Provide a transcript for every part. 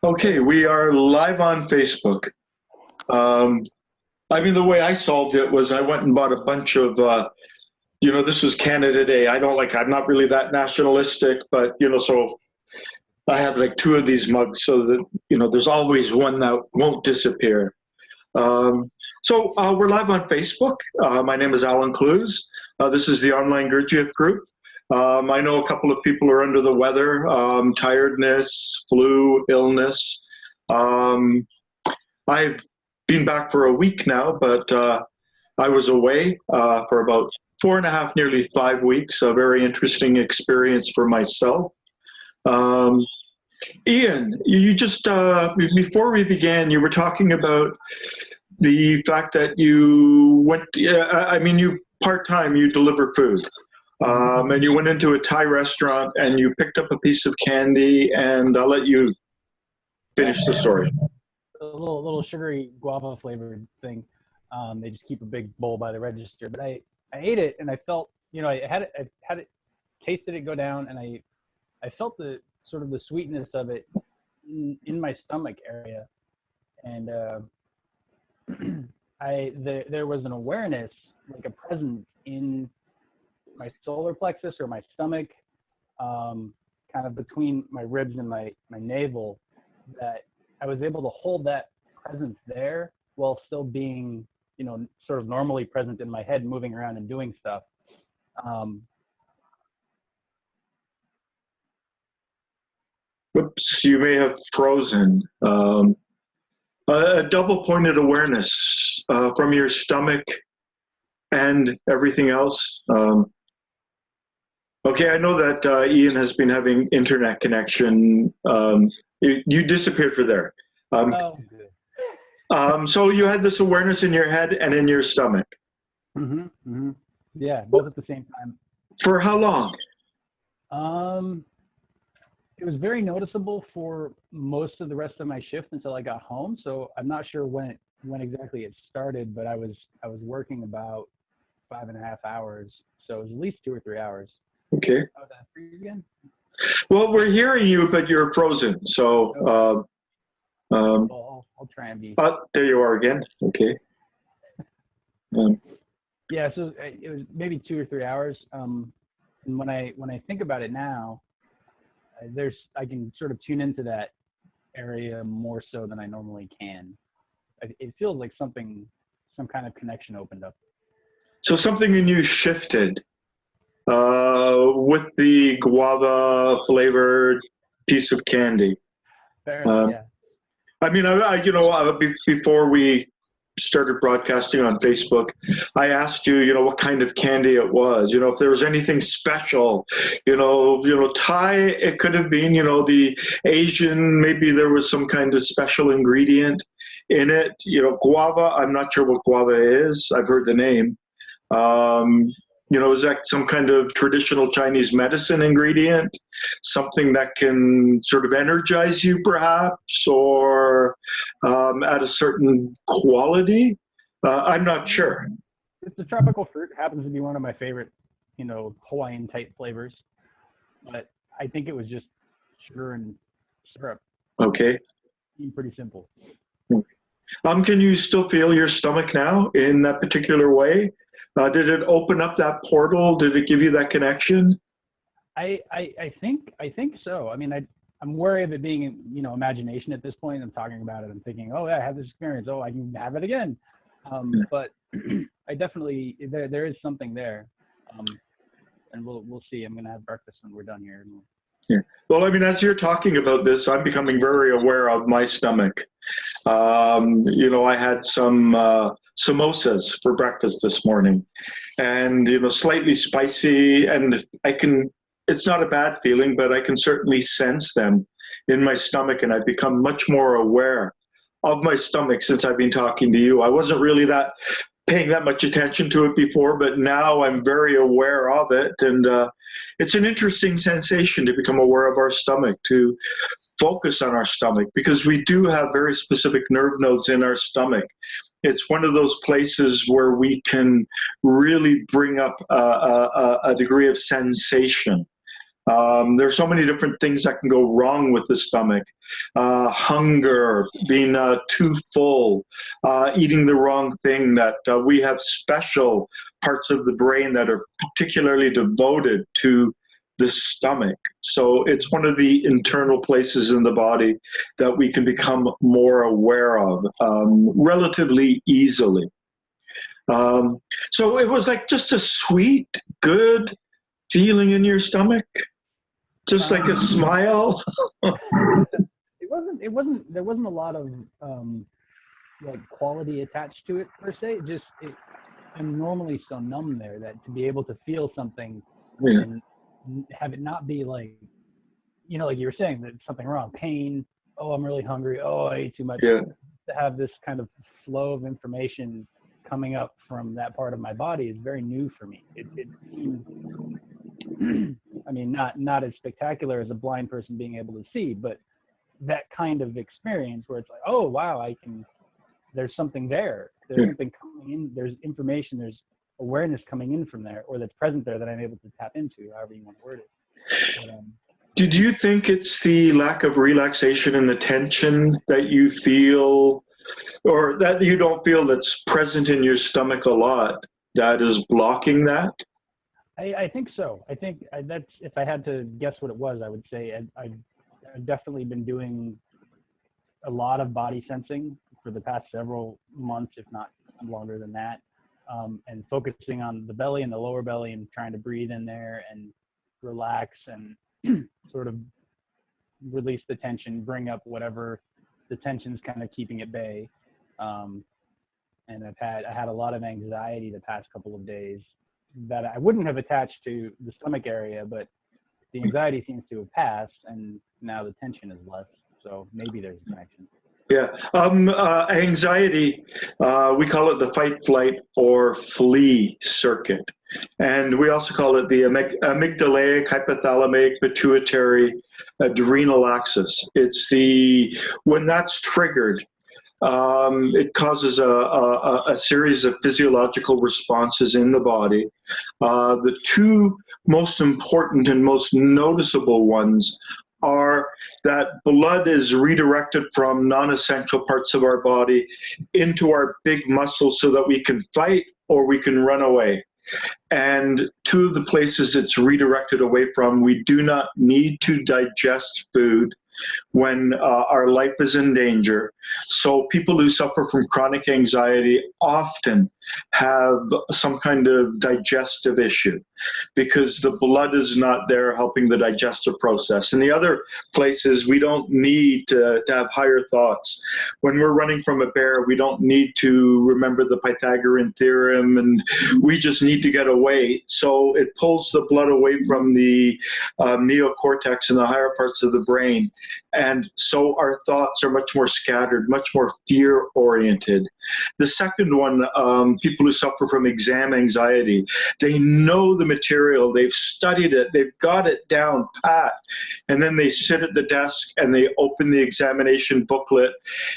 Okay, we are live on Facebook. Um, the way I solved it was I went and bought a bunch of, this was Canada Day. I'm not really that nationalistic, but, so I had like two of these mugs so that, there's always one that won't disappear. Um, we're live on Facebook. My name is Allan. This is the online Gurdjieff group. I know a couple of people are under the weather, tiredness, flu, illness. I've been back for a week now, but I was away for about 4.5, nearly 5 weeks. A very interesting experience for myself. Ian, you just, before we began, you were talking about the fact that you went, you part-time, you deliver food. And you went into a Thai restaurant and you picked up a piece of candy, and I'll let you finish the story. A little sugary guava flavored thing. They just keep a big bowl by the register. But I ate it and I felt, I had it, tasted it go down, and I felt the sort of the sweetness of it in my stomach area. And there was an awareness, like a presence in my solar plexus or my stomach, kind of between my ribs and my navel, that I was able to hold that presence there while still being, sort of normally present in my head, moving around and doing stuff. Whoops, you may have frozen. A double-pointed awareness from your stomach and everything else. Okay, I know that Ian has been having internet connection. You disappeared for there. So you had this awareness in your head and in your stomach. Yeah, both at the same time. For how long? It was very noticeable for most of the rest of my shift until I got home. So I'm not sure when exactly it started, but I was working about 5.5 hours. So it was at least 2 or 3 hours. Okay. Oh, that for you again? Well, we're hearing you, but you're frozen. So I'll try and be. There you are again. Okay. Yeah, so it was maybe 2 or 3 hours. And when I think about it now, I can sort of tune into that area more so than I normally can. It feels like some kind of connection opened up. So something in you shifted with the guava flavored piece of candy. Yeah. Before we started broadcasting on Facebook, I asked you, what kind of candy it was. If there was anything special, Thai, it could have been, the Asian, maybe there was some kind of special ingredient in it. Guava, I'm not sure what guava is. I've heard the name. Is that some kind of traditional Chinese medicine ingredient? Something that can sort of energize you perhaps, or at a certain quality? I'm not sure. It's a tropical fruit. It happens to be one of my favorite, Hawaiian type flavors. But I think it was just sugar and syrup. Okay. Pretty simple. Can you still feel your stomach now in that particular way? Did it open up that portal? Did it give you that connection? I think so. I'm wary of it being, imagination at this point. I'm talking about it. I'm thinking, oh yeah, I had this experience. Oh, I can have it again. But I definitely, there is something there. And we'll see. I'm going to have breakfast when we're done here. Yeah. Well, as you're talking about this, I'm becoming very aware of my stomach. I had some samosas for breakfast this morning, and slightly spicy, and it's not a bad feeling, but I can certainly sense them in my stomach, and I've become much more aware of my stomach since I've been talking to you. I wasn't really paying that much attention to it before, but now I'm very aware of it. And it's an interesting sensation to become aware of our stomach, to focus on our stomach, because we do have very specific nerve nodes in our stomach. It's one of those places where we can really bring up a degree of sensation. There's so many different things that can go wrong with the stomach. Hunger, being too full, eating the wrong thing, that we have special parts of the brain that are particularly devoted to the stomach. So it's one of the internal places in the body that we can become more aware of relatively easily. So it was like just a sweet, good feeling in your stomach, just like a smile. There wasn't a lot of like quality attached to it per se. I'm normally so numb there that to be able to feel something and have it not be like, like you were saying, that something wrong, pain, oh, I'm really hungry, oh, I ate too much. Yeah. To have this kind of flow of information coming up from that part of my body is very new for me. It seems, I mean, not as spectacular as a blind person being able to see, but that kind of experience where it's like, oh, wow, there's something there. There's something coming in, there's information, there's awareness coming in from there, or that's present there that I'm able to tap into, however you want to word it. But, did you think it's the lack of relaxation and the tension that you feel, or that you don't feel, that's present in your stomach a lot, that is blocking that? I think so. I think that's, if I had to guess what it was, I would say I've definitely been doing a lot of body sensing for the past several months, if not longer than that, and focusing on the belly and the lower belly and trying to breathe in there and relax and sort of release the tension, bring up whatever the tension's kind of keeping at bay. And I had a lot of anxiety the past couple of days that I wouldn't have attached to the stomach area, but the anxiety seems to have passed, and now the tension is less. So maybe there's a connection. Yeah. Anxiety, we call it the fight, flight, or flee circuit. And we also call it the amygdalaic, hypothalamic, pituitary, adrenal axis. It's when that's triggered, it causes a series of physiological responses in the body. The two most important and most noticeable ones are that blood is redirected from non-essential parts of our body into our big muscles so that we can fight or we can run away. And two of the places it's redirected away from, we do not need to digest food when our life is in danger. So people who suffer from chronic anxiety often have some kind of digestive issue because the blood is not there helping the digestive process. And the other place is we don't need to have higher thoughts. When we're running from a bear, we don't need to remember the Pythagorean theorem, and we just need to get away. So it pulls the blood away from the neocortex and the higher parts of the brain. And so our thoughts are much more scattered, much more fear-oriented. The second one, people who suffer from exam anxiety, they know the material, they've studied it, they've got it down pat, and then they sit at the desk and they open the examination booklet,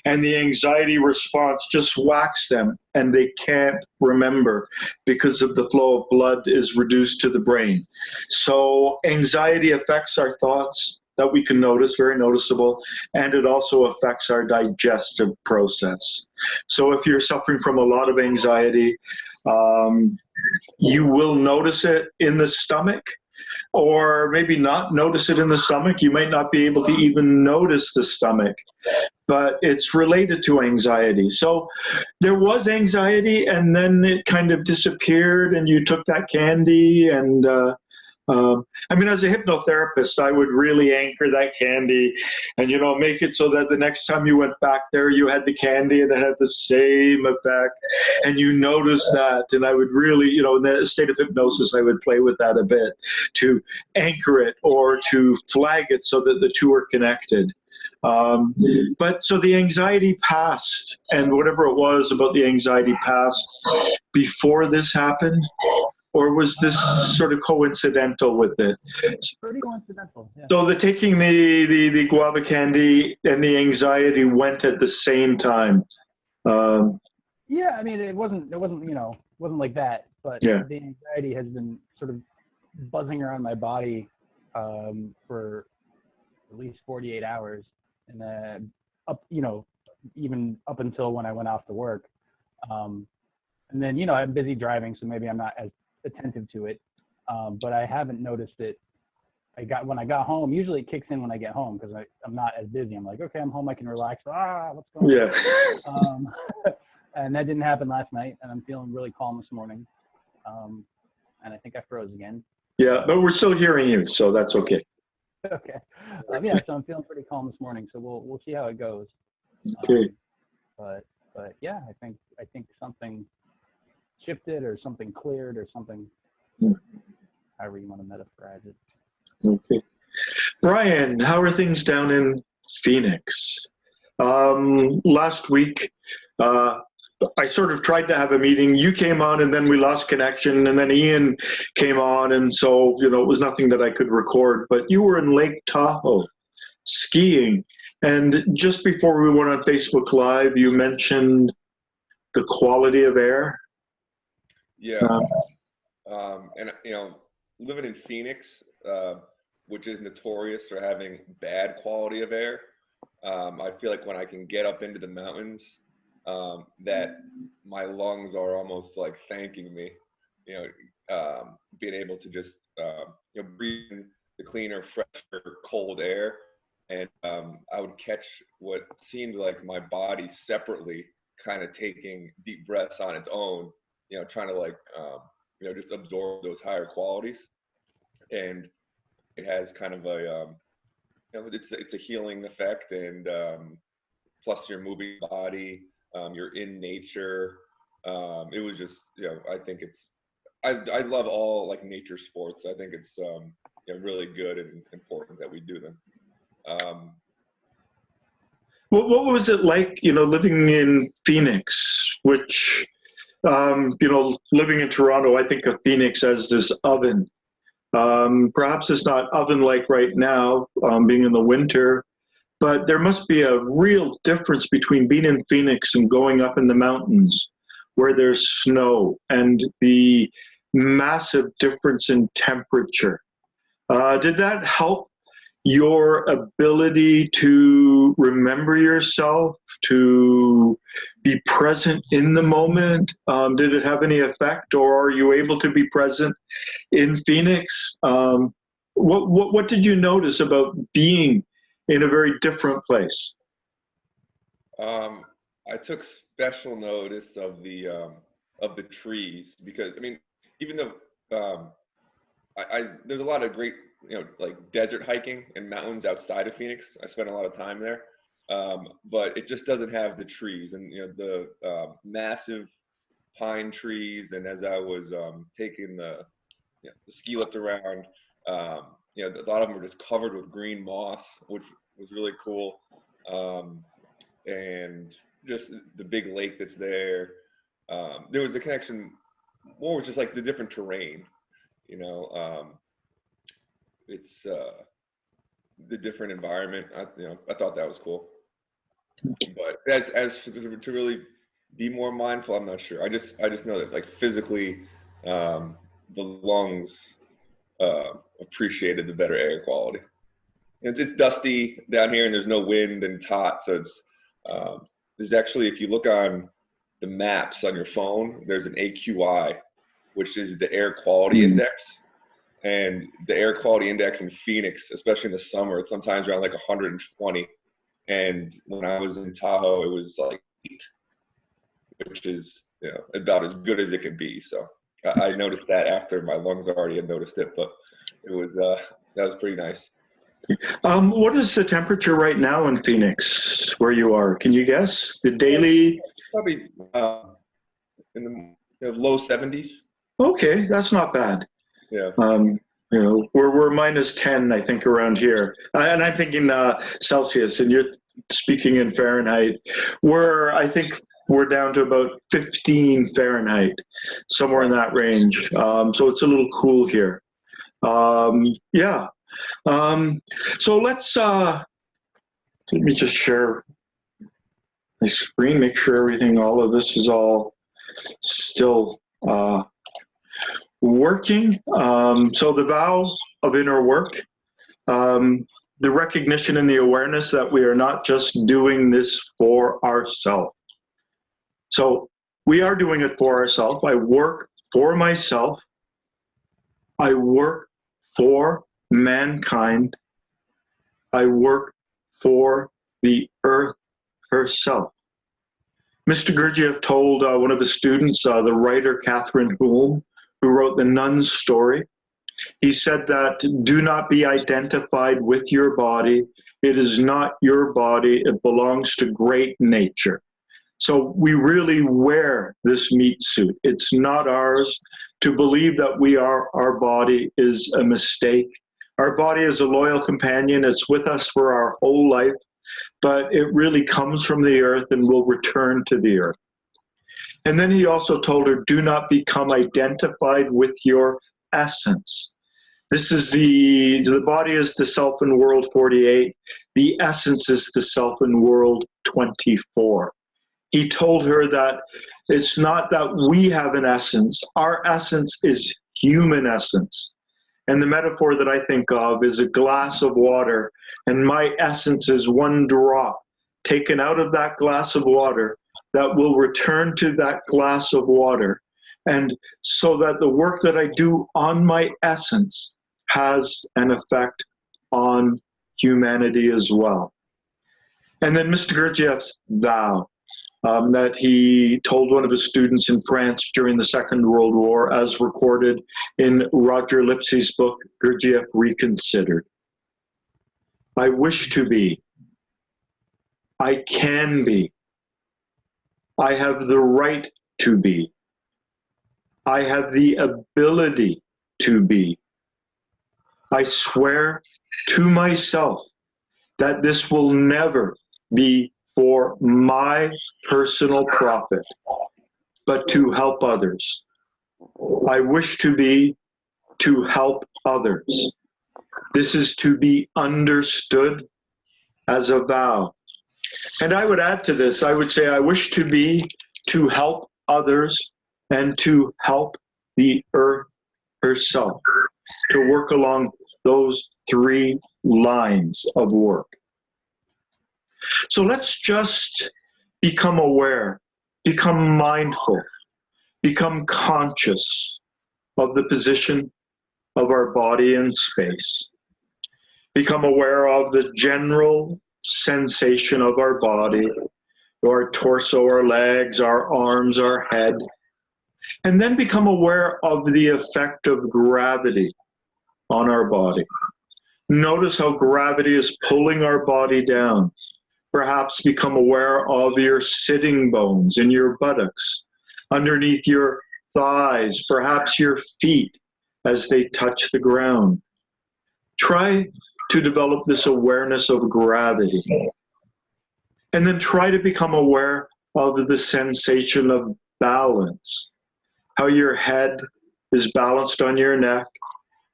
and the anxiety response just whacks them, and they can't remember because of the flow of blood is reduced to the brain. So anxiety affects our thoughts, that we can notice, very noticeable, and it also affects our digestive process. So if you're suffering from a lot of anxiety, you will notice it in the stomach, or maybe not notice it in the stomach. You might not be able to even notice the stomach, but it's related to anxiety. So there was anxiety, and then it kind of disappeared, and you took that candy, and I mean, as a hypnotherapist, I would really anchor that candy and, make it so that the next time you went back there, you had the candy and it had the same effect, and you noticed that. And I would really, in the state of hypnosis, I would play with that a bit to anchor it or to flag it so that the two are connected. But so the anxiety passed, and whatever it was about the anxiety passed before this happened. Or was this sort of coincidental with it? Pretty coincidental, yeah. So taking the guava candy and the anxiety went at the same time. Yeah, I mean, it wasn't like that, but yeah. The anxiety has been sort of buzzing around my body for at least 48 hours, and then up, even up until when I went off to work. And then, I'm busy driving, so maybe I'm not as attentive to it. But I haven't noticed it. When I got home, usually it kicks in when I get home because I'm not as busy. I'm like, okay, I'm home, I can relax. What's going on? Yeah. And that didn't happen last night, and I'm feeling really calm this morning. And I think I froze again. Yeah, but we're still hearing you, so that's okay. Okay. Yeah, so I'm feeling pretty calm this morning, so we'll see how it goes. Okay. But yeah, I think something shifted or something cleared or something, however you want to metaphorize it. Okay. Brian, how are things down in Phoenix? Last week, I sort of tried to have a meeting. You came on and then we lost connection, and then Ian came on, and so, it was nothing that I could record. But you were in Lake Tahoe skiing, and just before we went on Facebook Live, you mentioned the quality of air. Yeah. And, living in Phoenix, which is notorious for having bad quality of air, I feel like when I can get up into the mountains, that my lungs are almost like thanking me, being able to just, breathe in the cleaner, fresher, cold air. And I would catch what seemed like my body separately kind of taking deep breaths on its own, trying to just absorb those higher qualities. And it has kind of a, it's a healing effect, and plus you're moving your body, you're in nature. It was just, I think I love all like nature sports. I think it's really good and important that we do them. What was it like, living in Phoenix, which, living in Toronto, I think of Phoenix as this oven. Perhaps it's not oven-like right now, being in the winter, but there must be a real difference between being in Phoenix and going up in the mountains where there's snow, and the massive difference in temperature. Did that help your ability to remember yourself, to be present in the moment? Did it have any effect, or are you able to be present in Phoenix? What did you notice about being in a very different place? I took special notice of the trees, because even though there's a lot of great like desert hiking and mountains outside of Phoenix. I spent a lot of time there, but it just doesn't have the trees and the massive pine trees. And as I was taking the ski lift around, a lot of them were just covered with green moss, which was really cool. And just the big lake that's there. There was a connection more with just like the different terrain, it's the different environment. I thought that was cool. But as to really be more mindful, I'm not sure. I just know that like physically, the lungs appreciated the better air quality. It's dusty down here, and there's no wind, and it's hot. So it's there's actually, if you look on the maps on your phone, there's an AQI, which is the air quality index. And the air quality index in Phoenix, especially in the summer, it's sometimes around like 120. And when I was in Tahoe, it was like 8, which is about as good as it can be. So I noticed that after my lungs already had noticed it, but it was that was pretty nice. What is the temperature right now in Phoenix, where you are? Can you guess the daily? Probably in the low 70s. Okay, that's not bad. Yeah. We're minus 10, I think, around here, and I'm thinking Celsius, and you're speaking in Fahrenheit. I think we're down to about 15 Fahrenheit, somewhere in that range. So it's a little cool here. Yeah. So let me just share my screen, make sure all of this is all still working. So the vow of inner work the recognition and the awareness that we are not just doing this for ourselves. So we are doing it for ourselves. I work for myself. I work for mankind. I work for the earth herself. Mr. Gurdjieff told one of his students, the writer Catherine Hulme, who wrote The Nun's Story, he said that do not be identified with your body. It is not your body. It belongs to great nature. So we really wear this meat suit. It's not ours. To believe that we are our body is a mistake. Our body is a loyal companion. It's with us for our whole life, but it really comes from the earth and will return to the earth. And then he also told her, do not become identified with your essence. This is the body is the self in world 48. The essence is the self in world 24. He told her that it's not that we have an essence. Our essence is human essence. And the metaphor that I think of is a glass of water, and my essence is one drop taken out of that glass of water that will return to that glass of water. And so that the work that I do on my essence has an effect on humanity as well. And then Mr. Gurdjieff's vow that he told one of his students in France during the Second World War, as recorded in Roger Lipsy's book, Gurdjieff Reconsidered. I wish to be. I can be. I have the right to be. I have the ability to be. I swear to myself that this will never be for my personal profit, but to help others. I wish to be to help others. This is to be understood as a vow. And I would add to this, I would say I wish to be to help others and to help the earth herself, to work along those three lines of work. So let's just become aware, become mindful, become conscious of the position of our body in space. Become aware of the general sensation of our body, our torso, our legs, our arms, our head. And then become aware of the effect of gravity on our body. Notice how gravity is pulling our body down. Perhaps become aware of your sitting bones in your buttocks, underneath your thighs, perhaps your feet as they touch the ground. Try to develop this awareness of gravity. And then try to become aware of the sensation of balance, how your head is balanced on your neck,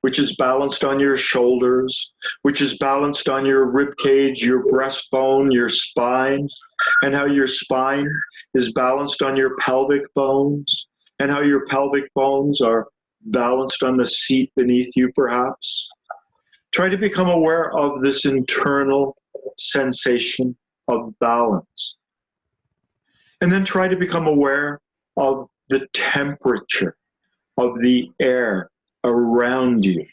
which is balanced on your shoulders, which is balanced on your rib cage, your breastbone, your spine, and how your spine is balanced on your pelvic bones, and how your pelvic bones are balanced on the seat beneath you, perhaps. Try to become aware of this internal sensation of balance. And then try to become aware of the temperature of the air around you.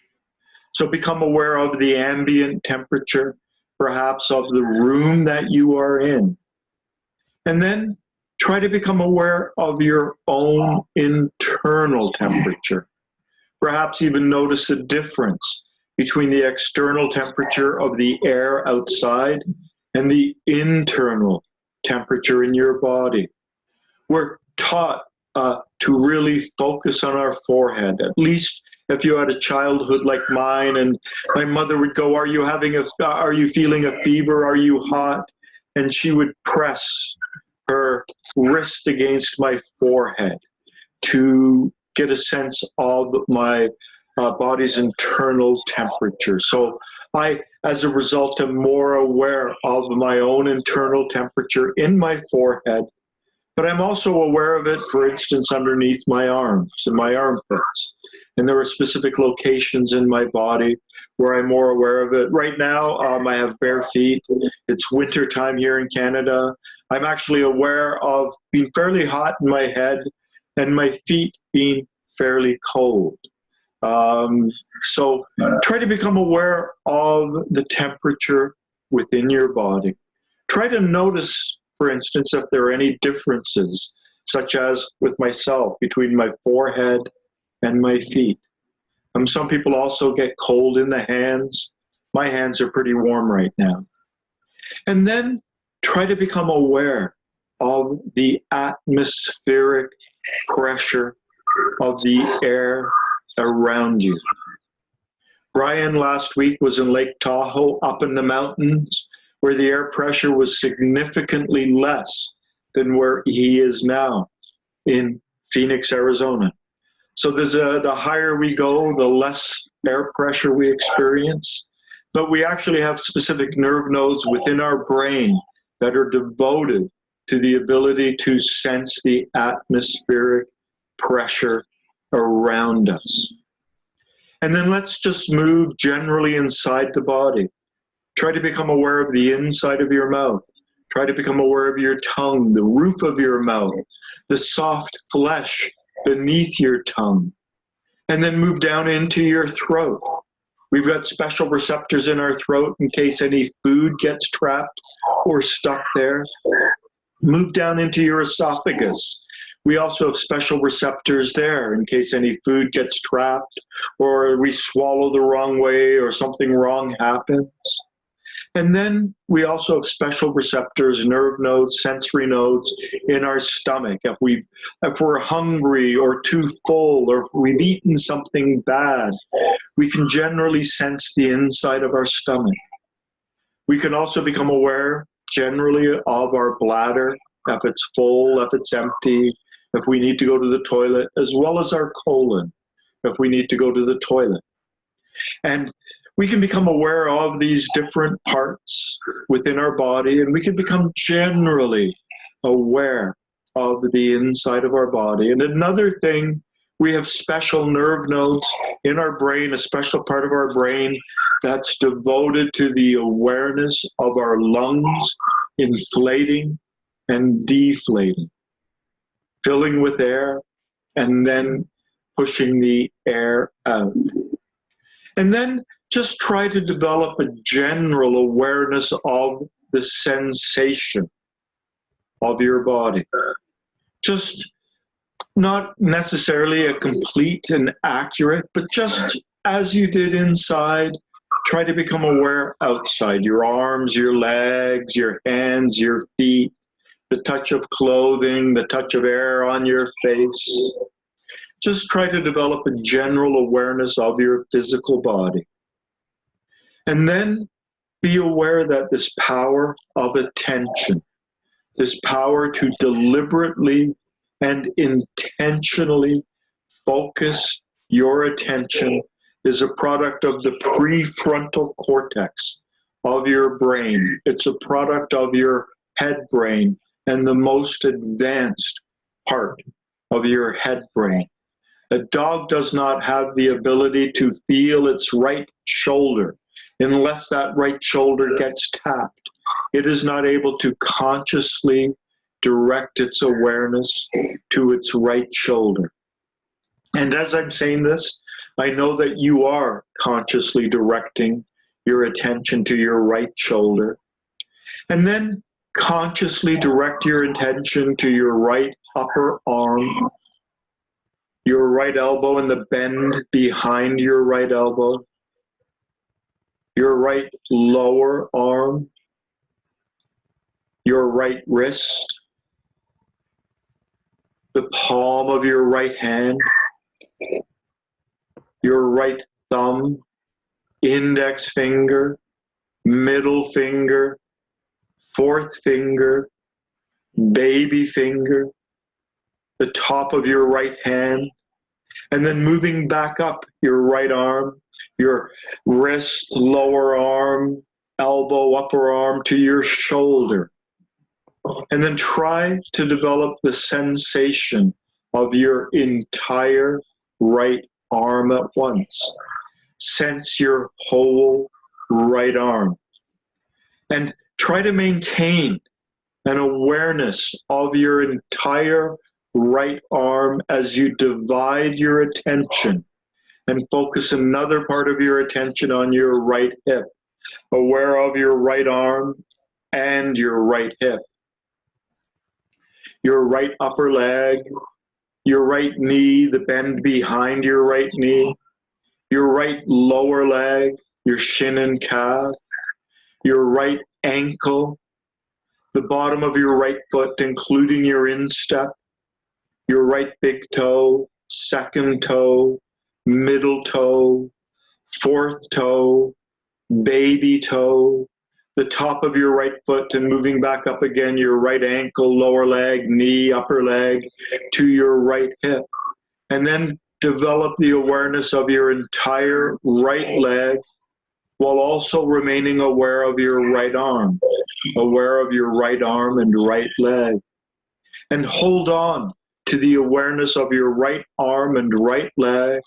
So become aware of the ambient temperature, perhaps of the room that you are in. And then try to become aware of your own internal temperature. Perhaps even notice the difference between the external temperature of the air outside and the internal temperature in your body. We're taught to really focus on our forehead. At least if you had a childhood like mine, and my mother would go, are you feeling a fever? Are you hot? And she would press her wrist against my forehead to get a sense of my body's internal temperature. So I, as a result, am more aware of my own internal temperature in my forehead But I'm also aware of it, for instance, underneath my arms and my armpits. And there are specific locations in my body where I'm more aware of it. Right now, I have bare feet. It's winter time here in Canada. I'm actually aware of being fairly hot in my head and my feet being fairly cold. So try to become aware of the temperature within your body. Try to notice, for instance, if there are any differences, such as with myself, between my forehead and my feet. Some people also get cold in the hands. My hands are pretty warm right now. And then try to become aware of the atmospheric pressure of the air around you. Brian last week was in Lake Tahoe up in the mountains where the air pressure was significantly less than where he is now in Phoenix, Arizona. So the higher we go, the less air pressure we experience. But we actually have specific nerve nodes within our brain that are devoted to the ability to sense the atmospheric pressure around us. And then let's just move generally inside the body. Try to become aware of the inside of your mouth. Try to become aware of your tongue, the roof of your mouth, the soft flesh beneath your tongue. And then move down into your throat. We've got special receptors in our throat in case any food gets trapped or stuck there. Move down into your esophagus. We also have special receptors there in case any food gets trapped or we swallow the wrong way or something wrong happens. And then we also have special receptors, nerve nodes, sensory nodes in our stomach. If we're hungry or too full or if we've eaten something bad, we can generally sense the inside of our stomach. We can also become aware generally of our bladder, if it's full, if it's empty, if we need to go to the toilet, as well as our colon, if we need to go to the toilet. And we can become aware of these different parts within our body, and we can become generally aware of the inside of our body. And another thing, we have special nerve nodes in our brain, a special part of our brain that's devoted to the awareness of our lungs inflating and deflating, filling with air and then pushing the air out. And then just try to develop a general awareness of the sensation of your body. Just not necessarily a complete and accurate, but just as you did inside, try to become aware outside. Your arms, your legs, your hands, your feet, the touch of clothing, the touch of air on your face. Just try to develop a general awareness of your physical body. And then be aware that this power of attention, this power to deliberately and intentionally focus your attention is a product of the prefrontal cortex of your brain. It's a product of your head brain and the most advanced part of your head brain. A dog does not have the ability to feel its right shoulder unless that right shoulder gets tapped. It is not able to consciously direct its awareness to its right shoulder. And as I'm saying this, I know that you are consciously directing your attention to your right shoulder. And then consciously direct your attention to your right upper arm, your right elbow and the bend behind your right elbow, your right lower arm, your right wrist, the palm of your right hand, your right thumb, index finger, middle finger, fourth finger, baby finger, the top of your right hand, and then moving back up your right arm, your wrist, lower arm, elbow, upper arm to your shoulder. And then try to develop the sensation of your entire right arm at once. Sense your whole right arm. And try to maintain an awareness of your entire right arm as you divide your attention and focus another part of your attention on your right hip, aware of your right arm and your right hip, your right upper leg, your right knee, the bend behind your right knee, your right lower leg, your shin and calf, your right ankle, the bottom of your right foot, including your instep, your right big toe, second toe, middle toe, fourth toe, baby toe, the top of your right foot, and moving back up again, your right ankle, lower leg, knee, upper leg, to your right hip. And then develop the awareness of your entire right leg while also remaining aware of your right arm, aware of your right arm and right leg. And hold on to the awareness of your right arm and right leg,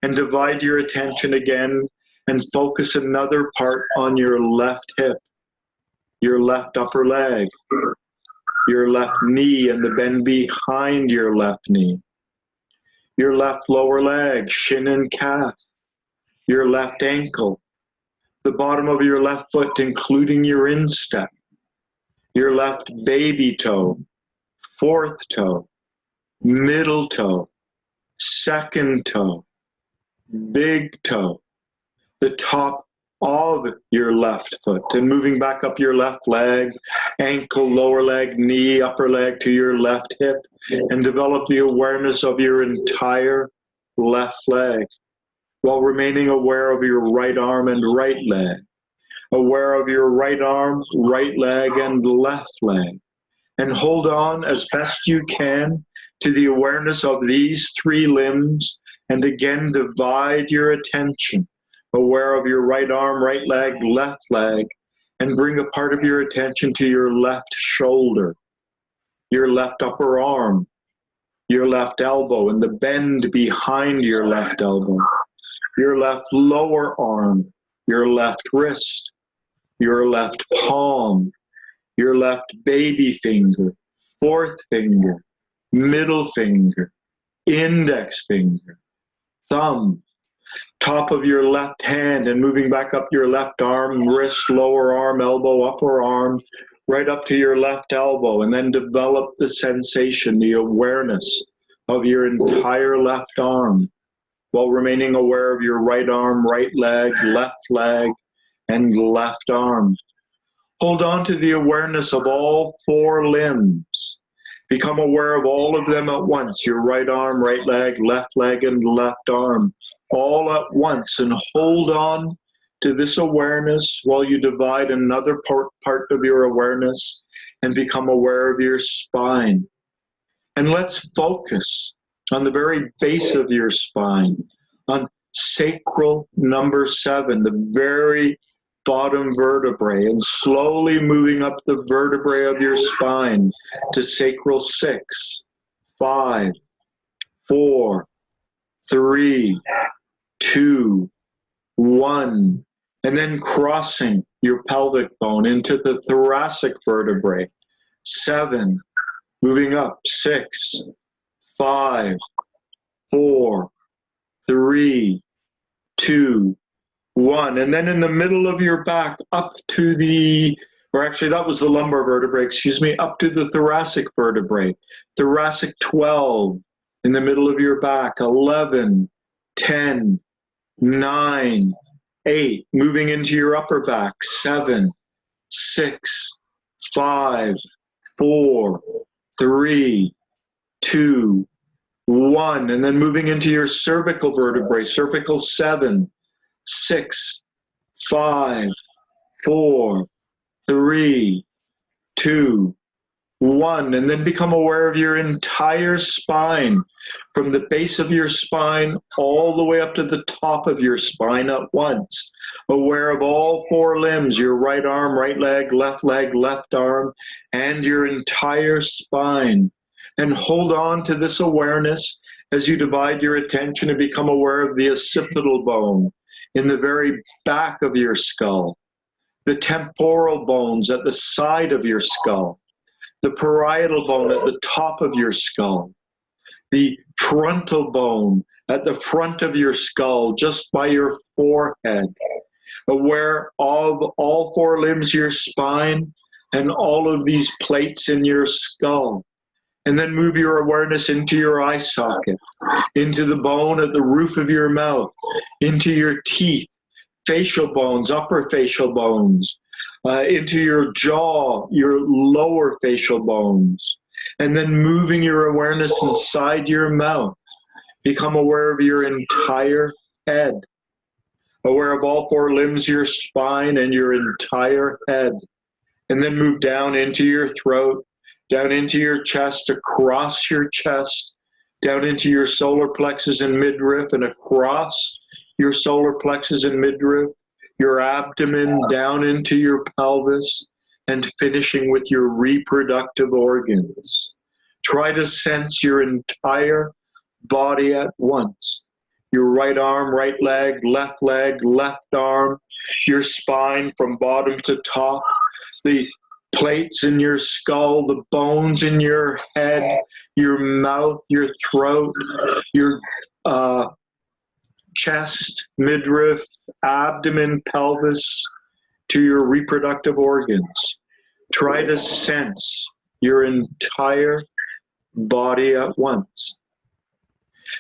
and divide your attention again and focus another part on your left hip, your left upper leg, your left knee and the bend behind your left knee, your left lower leg, shin and calf, your left ankle, the bottom of your left foot, including your instep, your left baby toe, fourth toe, middle toe, second toe, big toe, the top of your left foot, and moving back up your left leg, ankle, lower leg, knee, upper leg to your left hip, and develop the awareness of your entire left leg while remaining aware of your right arm and right leg, aware of your right arm, right leg, and left leg. And hold on as best you can to the awareness of these three limbs, and again divide your attention, aware of your right arm, right leg, left leg, and bring a part of your attention to your left shoulder, your left upper arm, your left elbow, and the bend behind your left elbow, your left lower arm, your left wrist, your left palm, your left baby finger, fourth finger, middle finger, index finger, thumb, top of your left hand, and moving back up your left arm, wrist, lower arm, elbow, upper arm, right up to your left elbow, and then develop the sensation, the awareness of your entire left arm while remaining aware of your right arm, right leg, and left arm. Hold on to the awareness of all four limbs. Become aware of all of them at once, your right arm, right leg, and left arm, all at once, and hold on to this awareness while you divide another part of your awareness and become aware of your spine. And let's focus on the very base of your spine, on sacral number 7, the very bottom vertebrae, and slowly moving up the vertebrae of your spine to sacral 6, 5, 4, 3, 2, 1, and then crossing your pelvic bone into the thoracic vertebrae, 7, moving up, 6, 5, 4, 3, 2, 1, and then in the middle of your back up to that was the lumbar vertebrae, up to the thoracic vertebrae, thoracic 12, in the middle of your back, 11, 10, 9, 8, moving into your upper back, 7, 6, 5, 4, 3, 2, 1, and then moving into your cervical vertebrae, cervical 7, 6, 5, 4, 3, 2, 1, and then become aware of your entire spine, from the base of your spine all the way up to the top of your spine at once. Aware of all 4 limbs, your right arm, right leg, left arm, and your entire spine. And hold on to this awareness as you divide your attention and become aware of the occipital bone in the very back of your skull, the temporal bones at the side of your skull, the parietal bone at the top of your skull, the frontal bone at the front of your skull, just by your forehead. Aware of all 4 limbs, your spine, and all of these plates in your skull. And then move your awareness into your eye socket, into the bone at the roof of your mouth, into your teeth, facial bones, upper facial bones, into your jaw, your lower facial bones, and then moving your awareness inside your mouth. Become aware of your entire head, aware of all 4 limbs, your spine, and your entire head. And then move down into your throat, down into your chest, across your chest, down into your solar plexus and midriff, and across your solar plexus and midriff, your abdomen, down into your pelvis, and finishing with your reproductive organs. Try to sense your entire body at once. Your right arm, right leg, left arm, your spine from bottom to top, the plates in your skull, the bones in your head, your mouth, your throat, your chest, midriff, abdomen, pelvis, to your reproductive organs. Try to sense your entire body at once.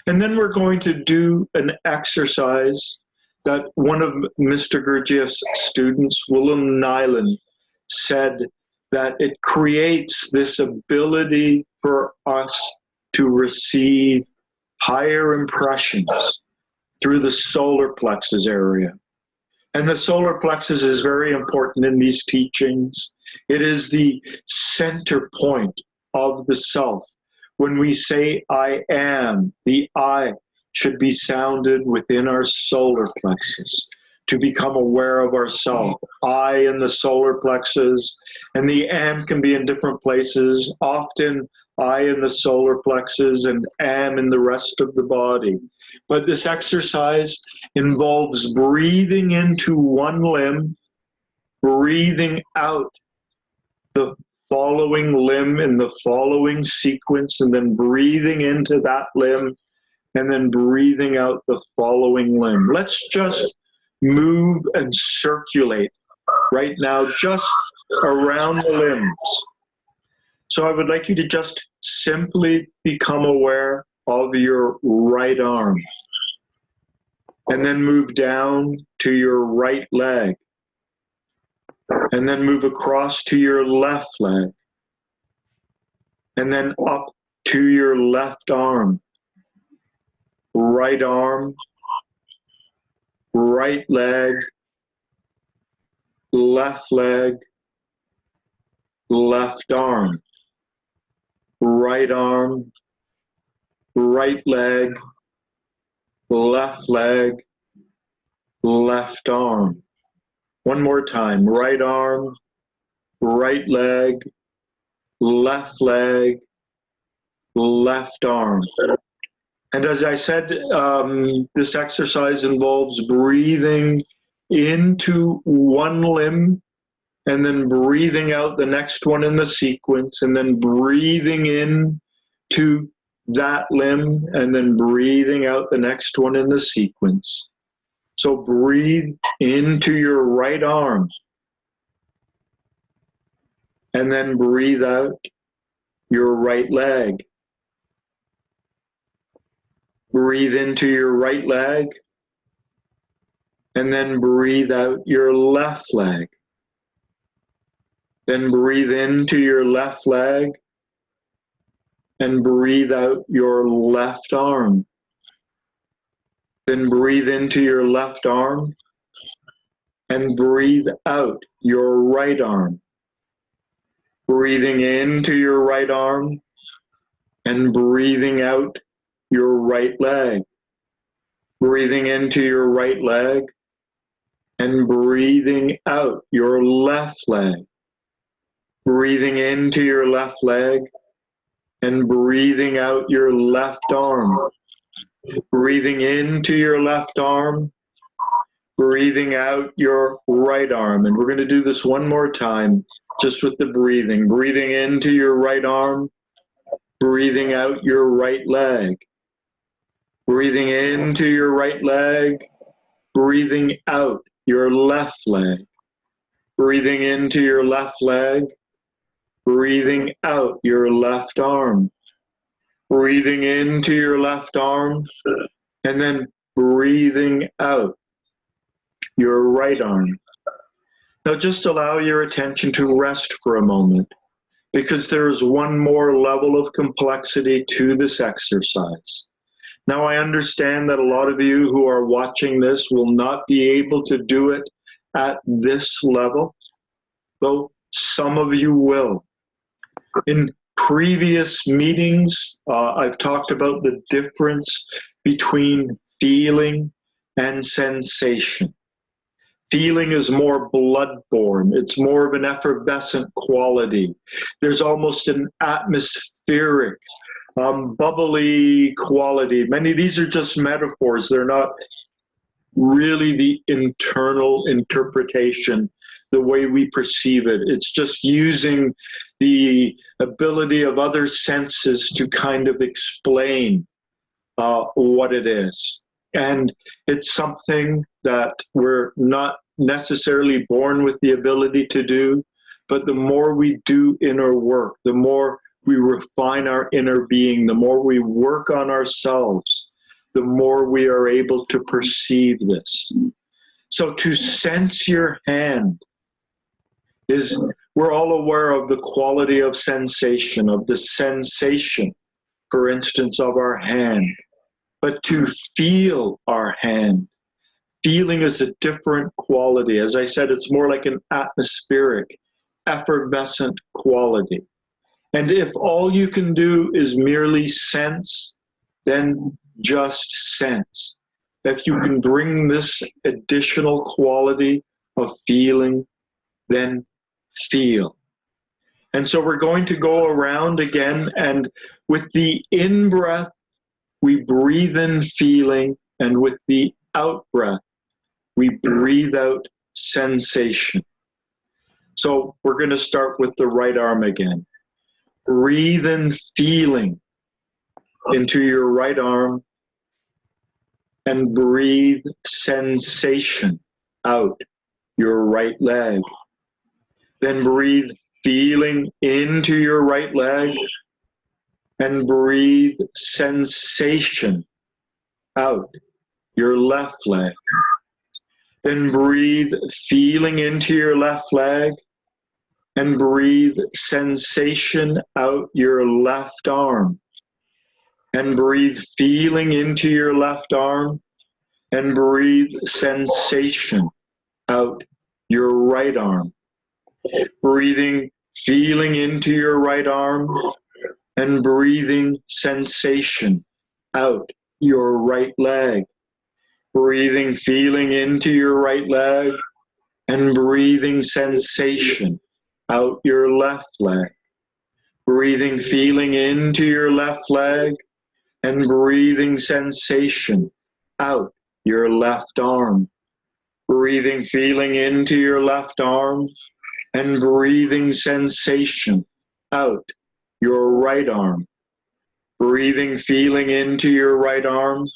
And then we're going to do an exercise that one of Mr. Gurdjieff's students, Willem Nyland, said that it creates this ability for us to receive higher impressions through the solar plexus area. And the solar plexus is very important in these teachings. It is the center point of the self. When we say I am, the I should be sounded within our solar plexus to become aware of ourself. I in the solar plexus, and the am can be in different places, often I in the solar plexus and am in the rest of the body. But this exercise involves breathing into one limb, breathing out the following limb in the following sequence, and then breathing into that limb, and then breathing out the following limb. Let's just move and circulate right now just around the limbs. So I would like you to just simply become aware of your right arm, and then move down to your right leg, and then move across to your left leg, and then up to your left arm, right leg, left arm, right arm, right leg, left arm. One more time, right arm, right leg, left arm. And as I said, this exercise involves breathing into one limb, and then breathing out the next one in the sequence, and then breathing in to that limb, and then breathing out the next one in the sequence. So breathe into your right arm, and then breathe out your right leg. Breathe into your right leg, and then breathe out your left leg. Then breathe into your left leg, and breathe out your left arm. Then breathe into your left arm, and breathe out your right arm. Breathing into your right arm and breathing out your right leg. Breathing into your right leg and breathing out your left leg. Breathing into your left leg and breathing out your left arm. Breathing into your left arm, breathing out your right arm. And we're going to do this one more time, just with the breathing. Breathing into your right arm, breathing out your right leg. Breathing into your right leg, breathing out your left leg. Breathing into your left leg, breathing out your left arm. Breathing into your left arm, and then breathing out your right arm. Now just allow your attention to rest for a moment, because there's one more level of complexity to this exercise. Now I understand that a lot of you who are watching this will not be able to do it at this level, though some of you will. In previous meetings, I've talked about the difference between feeling and sensation. Feeling is more blood-borne. It's more of an effervescent quality. There's almost an atmospheric, bubbly quality. Many of these are just metaphors. They're not really the internal interpretation, the way we perceive it. It's just using the ability of other senses to kind of explain what it is. And it's something that we're not necessarily born with the ability to do, but the more we do inner work, the more we refine our inner being, the more we work on ourselves, the more we are able to perceive this. So to sense your hand is, we're all aware of the quality of sensation, of the sensation, for instance, of our hand. But to feel our hand, feeling is a different quality. As I said, it's more like an atmospheric, effervescent quality. And if all you can do is merely sense, then just sense. If you can bring this additional quality of feeling, then feel. And so we're going to go around again, and with the in-breath, we breathe in feeling, and with the out-breath, we breathe out sensation. So we're going to start with the right arm again. Breathe in feeling into your right arm, and breathe sensation out your right leg. Then breathe feeling into your right leg, and breathe sensation out your left leg. Then breathe feeling into your left leg, and breathe sensation out your left arm. And breathe feeling into your left arm, and breathe sensation out your right arm. Breathing feeling into your right arm, and breathing sensation out your right leg. Breathing feeling into your right leg, and breathing sensation out your left leg. Breathing feeling into your left leg, and breathing sensation out your left arm. Breathing feeling into your left arm, and breathing sensation out your right arm. Breathing feeling into your right arm,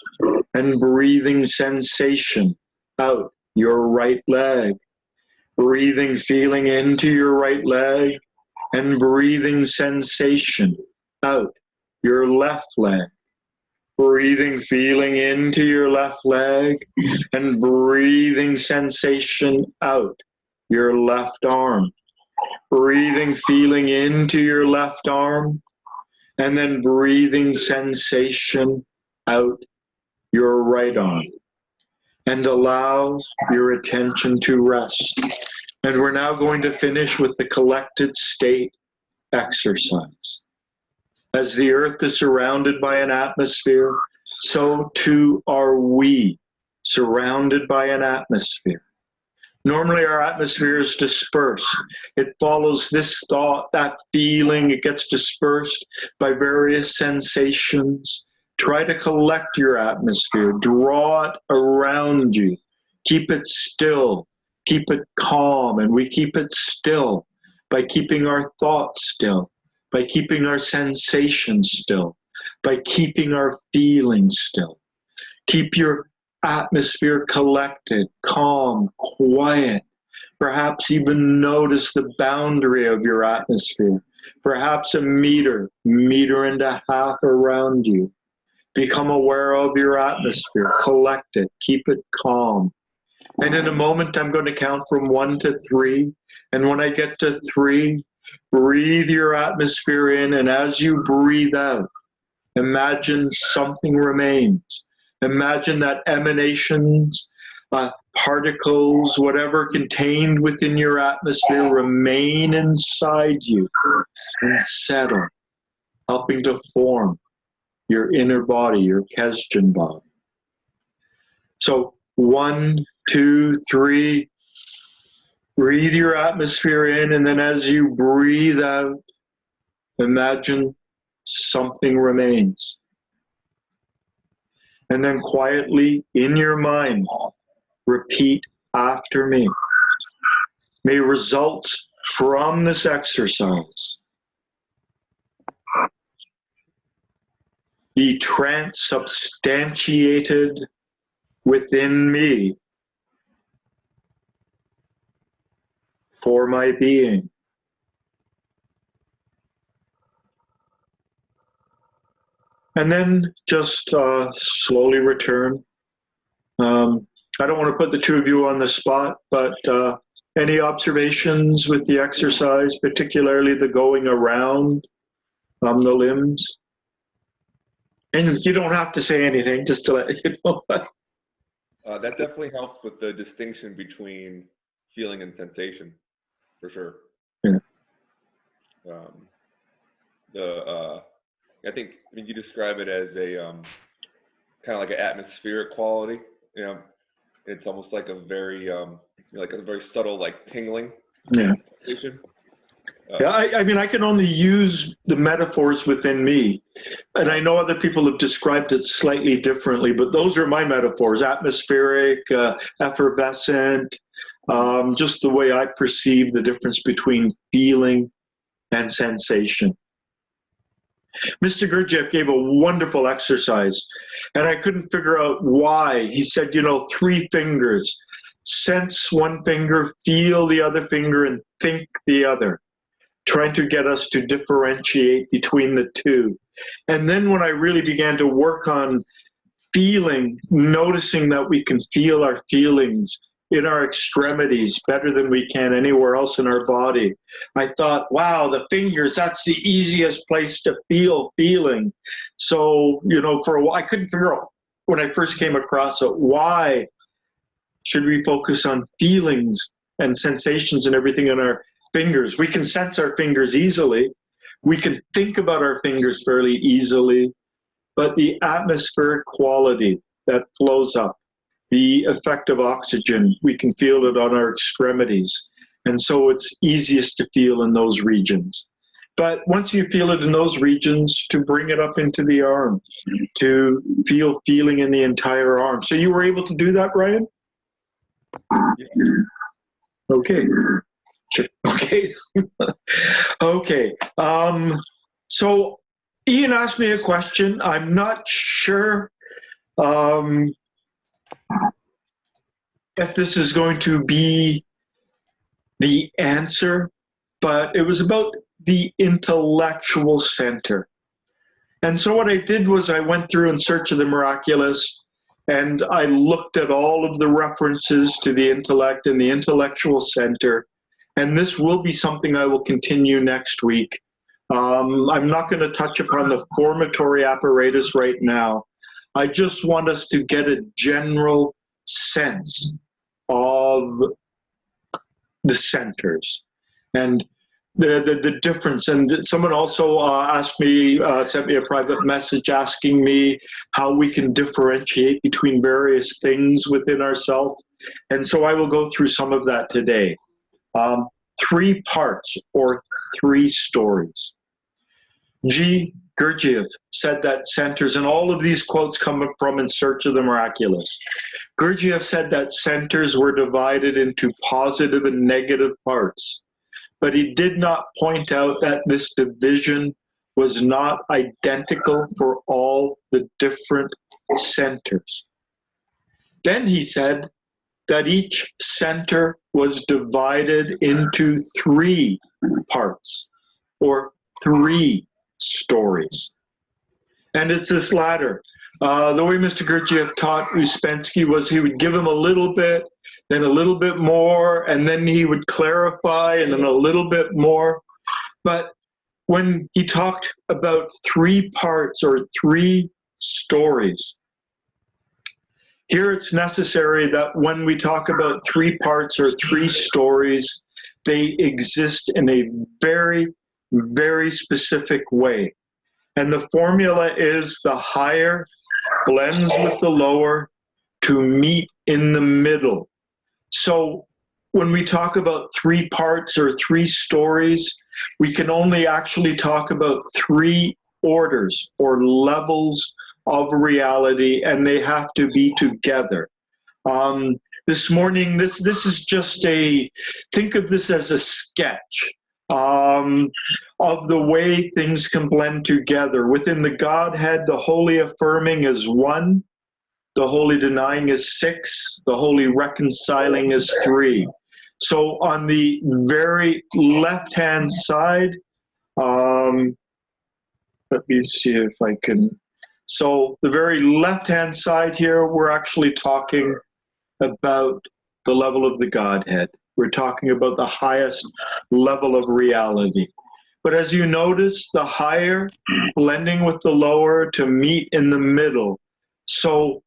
and breathing sensation out your right leg. Breathing feeling into your right leg, and breathing sensation out your left leg. Breathing feeling into your left leg, and breathing sensation out your left arm. Breathing feeling into your left arm, and then breathing sensation out your right arm. And allow your attention to rest. And we're now going to finish with the collected state exercise. As the earth is surrounded by an atmosphere, so too are we surrounded by an atmosphere. Normally our atmosphere is dispersed. It follows this thought, that feeling, it gets dispersed by various sensations. Try to collect your atmosphere, draw it around you, keep it still, keep it calm, and we keep it still by keeping our thoughts still, by keeping our sensations still, by keeping our feelings still. Keep your atmosphere collected, calm, quiet. Perhaps even notice the boundary of your atmosphere. Perhaps a meter and a half around you. Become aware of your atmosphere. Collect it. Keep it calm. And in a moment, I'm going to count from 1 to 3. And when I get to 3, breathe your atmosphere in. And as you breathe out, imagine something remains. Imagine that emanations, particles, whatever contained within your atmosphere remain inside you and settle, helping to form your inner body, your Kesjan body. So 1, 2, 3, breathe your atmosphere in, and then as you breathe out, imagine something remains. And then quietly in your mind, repeat after me. May results from this exercise be transubstantiated within me for my being. And then just slowly return. I don't want to put the two of you on the spot, but any observations with the exercise, particularly the going around the limbs? And you don't have to say anything, just to let you know. That definitely helps with the distinction between feeling and sensation, for sure. Yeah. I think you describe it as a kind of like an atmospheric quality. You know, it's almost like a very subtle like tingling. Yeah. Sensation. Yeah, I mean, I can only use the metaphors within me. And I know other people have described it slightly differently, but those are my metaphors: atmospheric, effervescent, just the way I perceive the difference between feeling and sensation. Mr. Gurdjieff gave a wonderful exercise, and I couldn't figure out why. He said, 3 fingers. Sense one finger, feel the other finger, and think the other, trying to get us to differentiate between the two. And then when I really began to work on feeling, noticing that we can feel our feelings in our extremities better than we can anywhere else in our body, I thought, wow, the fingers, that's the easiest place to feel feeling. So, for a while, I couldn't figure out when I first came across it, why should we focus on feelings and sensations and everything in our fingers? We can sense our fingers easily. We can think about our fingers fairly easily, but the atmospheric quality that flows up, the effect of oxygen, we can feel it on our extremities. And so it's easiest to feel in those regions. But once you feel it in those regions, to bring it up into the arm, to feel feeling in the entire arm. So you were able to do that, Ryan? Okay. Sure. Okay. Okay. So Ian asked me a question. I'm not sure if this is going to be the answer, but it was about the intellectual center. And so what I did was I went through in search of the miraculous, and I looked at all of the references to the intellect and the intellectual center. And this will be something I will continue next week. I'm not going to touch upon the formatory apparatus right now. I just want us to get a general sense of the centers. And the difference. And someone also asked me, sent me a private message asking me how we can differentiate between various things within ourselves. And so I will go through some of that today. 3 parts or 3 stories. Gurdjieff said that centers, and all of these quotes come from In Search of the Miraculous. Gurdjieff said that centers were divided into positive and negative parts, but he did not point out that this division was not identical for all the different centers. Then he said that each center was divided into 3 parts or 3 stories. And it's this latter. The way Mr. Gurdjieff taught Uspensky was he would give him a little bit, then a little bit more, and then he would clarify, and then a little bit more. But when he talked about 3 parts or 3 stories, here it's necessary that when we talk about 3 parts or 3 stories, they exist in a very, very specific way. And the formula is the higher blends with the lower to meet in the middle. So when we talk about 3 parts or 3 stories, we can only actually talk about 3 orders or levels of reality, and they have to be together. This morning, this is just think of this as a sketch of the way things can blend together. Within the Godhead, the holy affirming is 1, the holy denying is 6, the holy reconciling is 3. So on the very left-hand side, let me see if I can. So the very left-hand side here, we're actually talking about the level of the Godhead. We're talking about the highest level of reality. But as you notice, the higher blending with the lower to meet in the middle. So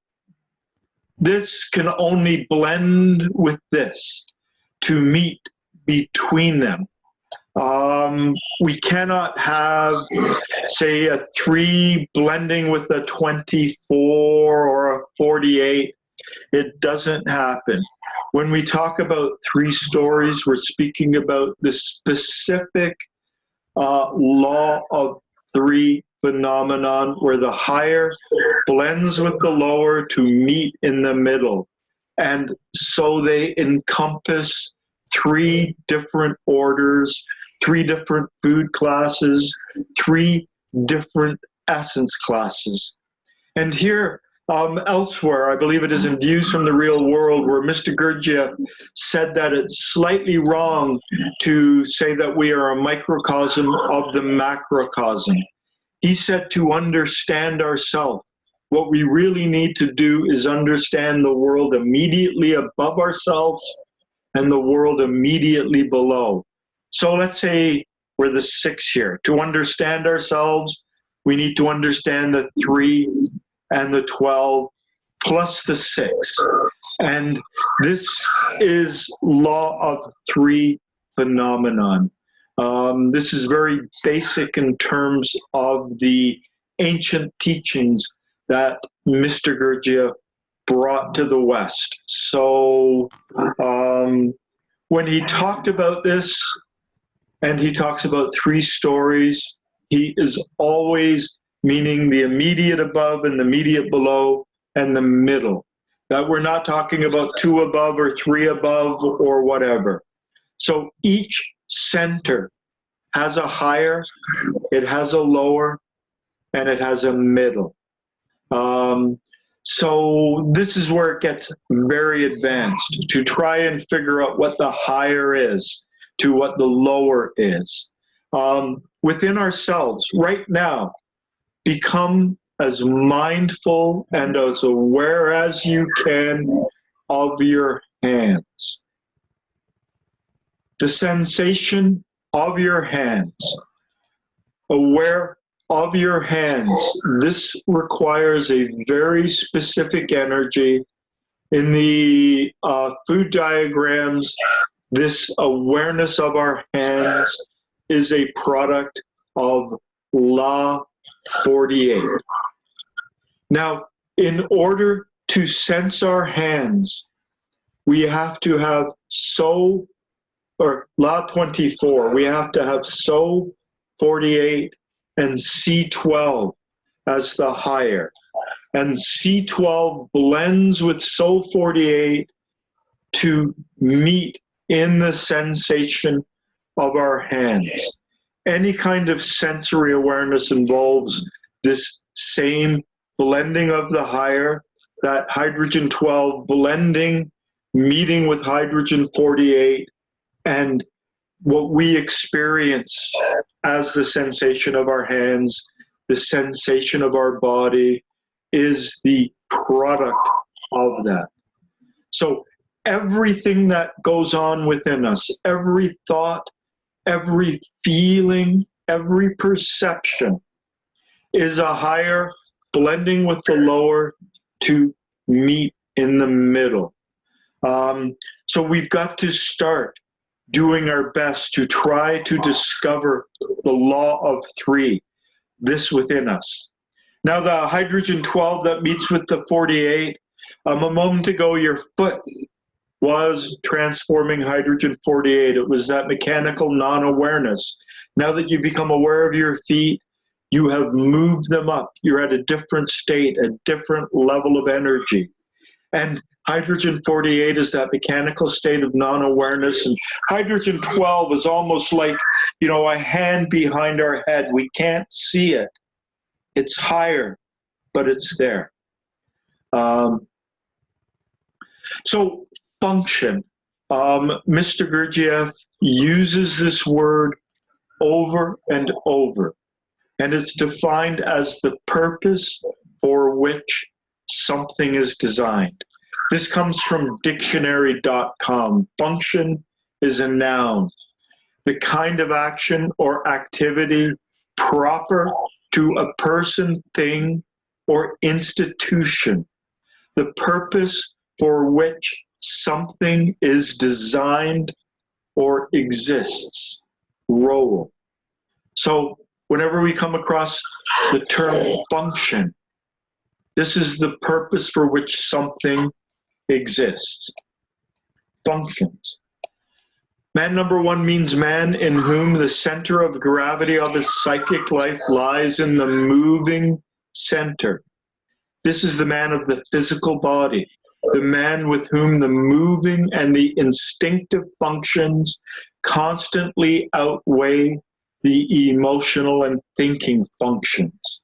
this can only blend with this to meet between them. We cannot have, say, a 3 blending with a 24 or a 48. It doesn't happen. When we talk about 3 stories, we're speaking about the specific law of 3 phenomenon, where the higher blends with the lower to meet in the middle. And so they encompass 3 different orders, 3 different food classes, 3 different essence classes. And here, elsewhere, I believe it is in Views from the Real World, where Mr. Gurdjieff said that it's slightly wrong to say that we are a microcosm of the macrocosm. He said to understand ourselves, what we really need to do is understand the world immediately above ourselves and the world immediately below. So let's say we're the 6 here. To understand ourselves, we need to understand the 3 and the 12 plus the 6. And this is law of 3 phenomenon. This is very basic in terms of the ancient teachings that Mr. Gurdjieff brought to the West. So when he talked about this, and he talks about 3 stories, he is always meaning the immediate above and the immediate below and the middle. That we're not talking about 2 above or 3 above or whatever. So each center has a higher, it has a lower, and it has a middle. So this is where it gets very advanced, to try and figure out what the higher is to what the lower is. Within ourselves, right now, become as mindful and as aware as you can of your hands. The sensation of your hands. Aware of your hands. This requires a very specific energy. In the food diagrams, this awareness of our hands is a product of Law 48. Now, in order to sense our hands, we have to have Law 24, we have to have So 48 and C12 as the higher. And C12 blends with So 48 to meet in the sensation of our hands. Any kind of sensory awareness involves this same blending of the higher, that hydrogen 12 blending, meeting with hydrogen 48, and what we experience as the sensation of our hands, the sensation of our body, is the product of that. So everything that goes on within us, every thought, every feeling, every perception is a higher blending with the lower to meet in the middle. So we've got to start doing our best to try to discover the law of three, this within us. Now the hydrogen 12 that meets with the 48, a moment ago your foot was transforming hydrogen 48. It was that mechanical non-awareness. Now that you become aware of your feet, you have moved them up. You're at a different state, a different level of energy. And hydrogen 48 is that mechanical state of non-awareness. And hydrogen 12 is almost like, a hand behind our head. We can't see it. It's higher, but it's there. So function. Mr. Gurdjieff uses this word over and over, and it's defined as the purpose for which something is designed. This comes from dictionary.com. Function is a noun, the kind of action or activity proper to a person, thing, or institution. The purpose for which something is designed or exists. Role. So whenever we come across the term function, this is the purpose for which something exists. Functions. Man number one means man in whom the center of gravity of his psychic life lies in the moving center. This is the man of the physical body, the man with whom the moving and the instinctive functions constantly outweigh the emotional and thinking functions.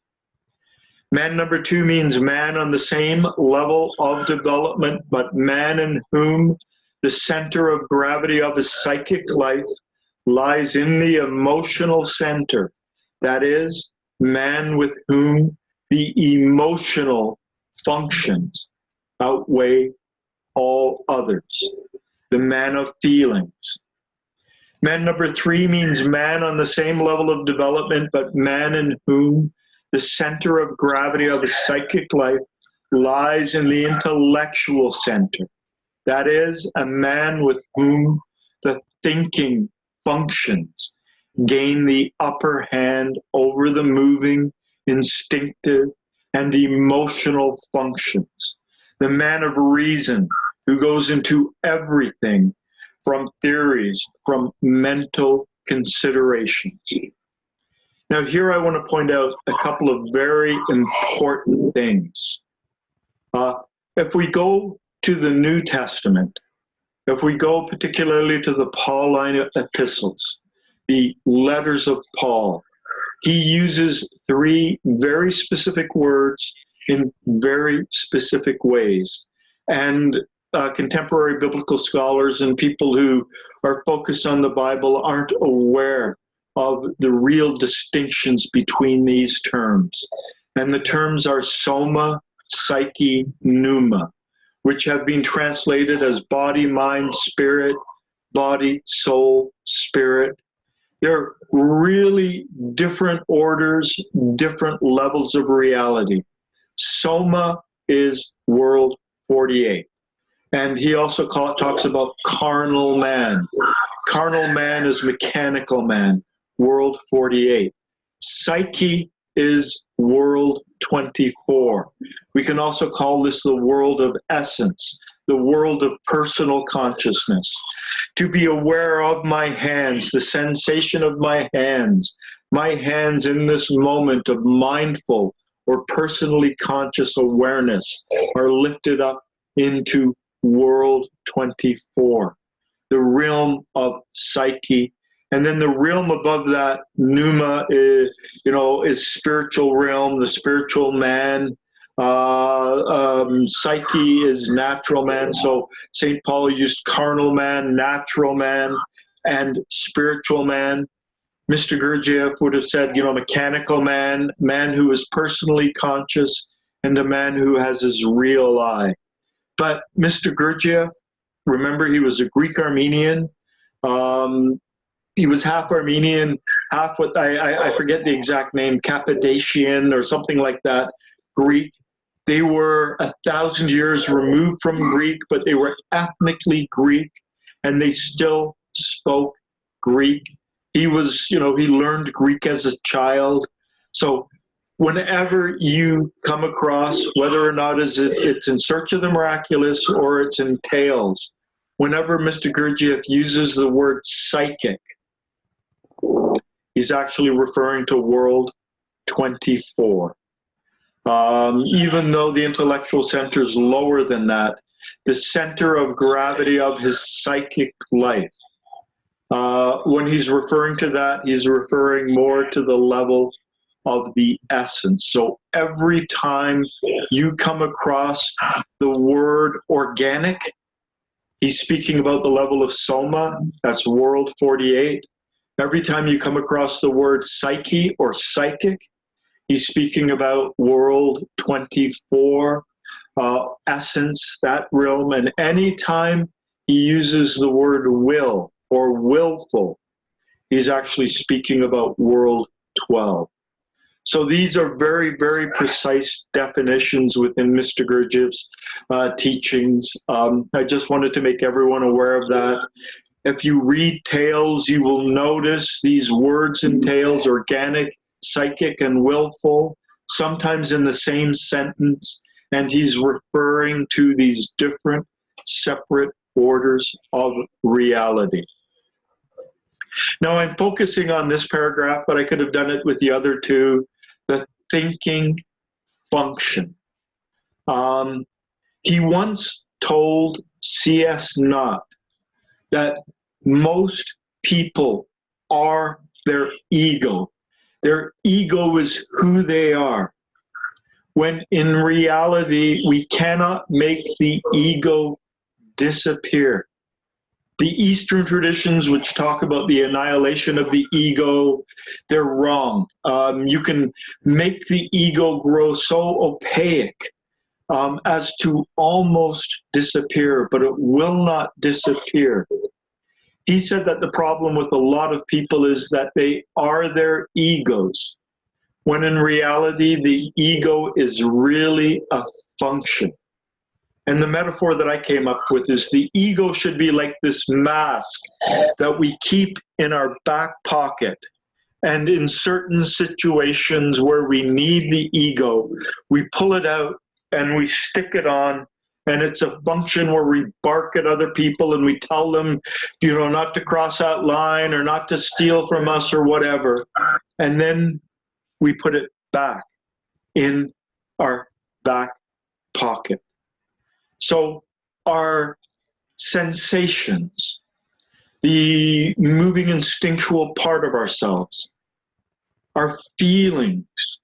Man number two means man on the same level of development, but man in whom the center of gravity of his psychic life lies in the emotional center. That is, man with whom the emotional functions outweigh all others. The man of feelings. Man number three means man on the same level of development, but man in whom the center of gravity of his psychic life lies in the intellectual center. That is, a man with whom the thinking functions gain the upper hand over the moving, instinctive, and emotional functions. The man of reason who goes into everything from theories, from mental considerations. Now here I want to point out a couple of very important things. If we go to the New Testament, if we go particularly to the Pauline epistles, the letters of Paul, he uses three very specific words in very specific ways. And contemporary biblical scholars and people who are focused on the Bible aren't aware of the real distinctions between these terms. And the terms are soma, psyche, pneuma, which have been translated as body, mind, spirit, body, soul, spirit. They're really different orders, different levels of reality. Soma is world 48. And he also talks about carnal man. Carnal man is mechanical man. world 48. Psyche is world 24. We can also call this the world of essence, the world of personal consciousness. To be aware of my hands, the sensation of my hands in this moment of mindful or personally conscious awareness are lifted up into world 24, the realm of psyche. And then the realm above that, pneuma, is spiritual realm, the spiritual man. Psyche is natural man. So St. Paul used carnal man, natural man, and spiritual man. Mr. Gurdjieff would have said, mechanical man, man who is personally conscious, and a man who has his real I. But Mr. Gurdjieff, remember, he was a Greek Armenian. He was half Armenian, half what I forget the exact name, Cappadocian or something like that, Greek. They were 1,000 years removed from Greek, but they were ethnically Greek, and they still spoke Greek. He was, he learned Greek as a child. So whenever you come across, whether or not it's in Search of the Miraculous or it's in Tales, whenever Mr. Gurdjieff uses the word psychic, he's actually referring to world 24. Even though the intellectual center is lower than that, the center of gravity of his psychic life, when he's referring to that, he's referring more to the level of the essence. So every time you come across the word organic, he's speaking about the level of soma, that's world 48. Every time you come across the word psyche or psychic, he's speaking about world 24, essence, that realm. And anytime he uses the word will or willful, he's actually speaking about world 12. So these are very, very precise definitions within Mr. Gurdjieff's teachings. I just wanted to make everyone aware of that. If you read Tales, you will notice these words in Tales, organic, psychic, and willful, sometimes in the same sentence, and he's referring to these different, separate orders of reality. Now I'm focusing on this paragraph, but I could have done it with the other two, the thinking function. He once told C.S. Knott that most people are their ego. Their ego is who they are, when in reality, we cannot make the ego disappear. The Eastern traditions, which talk about the annihilation of the ego, they're wrong. You can make the ego grow so opaque as to almost disappear, but it will not disappear. He said that the problem with a lot of people is that they are their egos, when in reality, the ego is really a function. And the metaphor that I came up with is the ego should be like this mask that we keep in our back pocket. And in certain situations where we need the ego, we pull it out and we stick it on. And it's a function where we bark at other people and we tell them, not to cross that line or not to steal from us or whatever. And then we put it back in our back pocket. So our sensations, the moving instinctual part of ourselves, our feelings,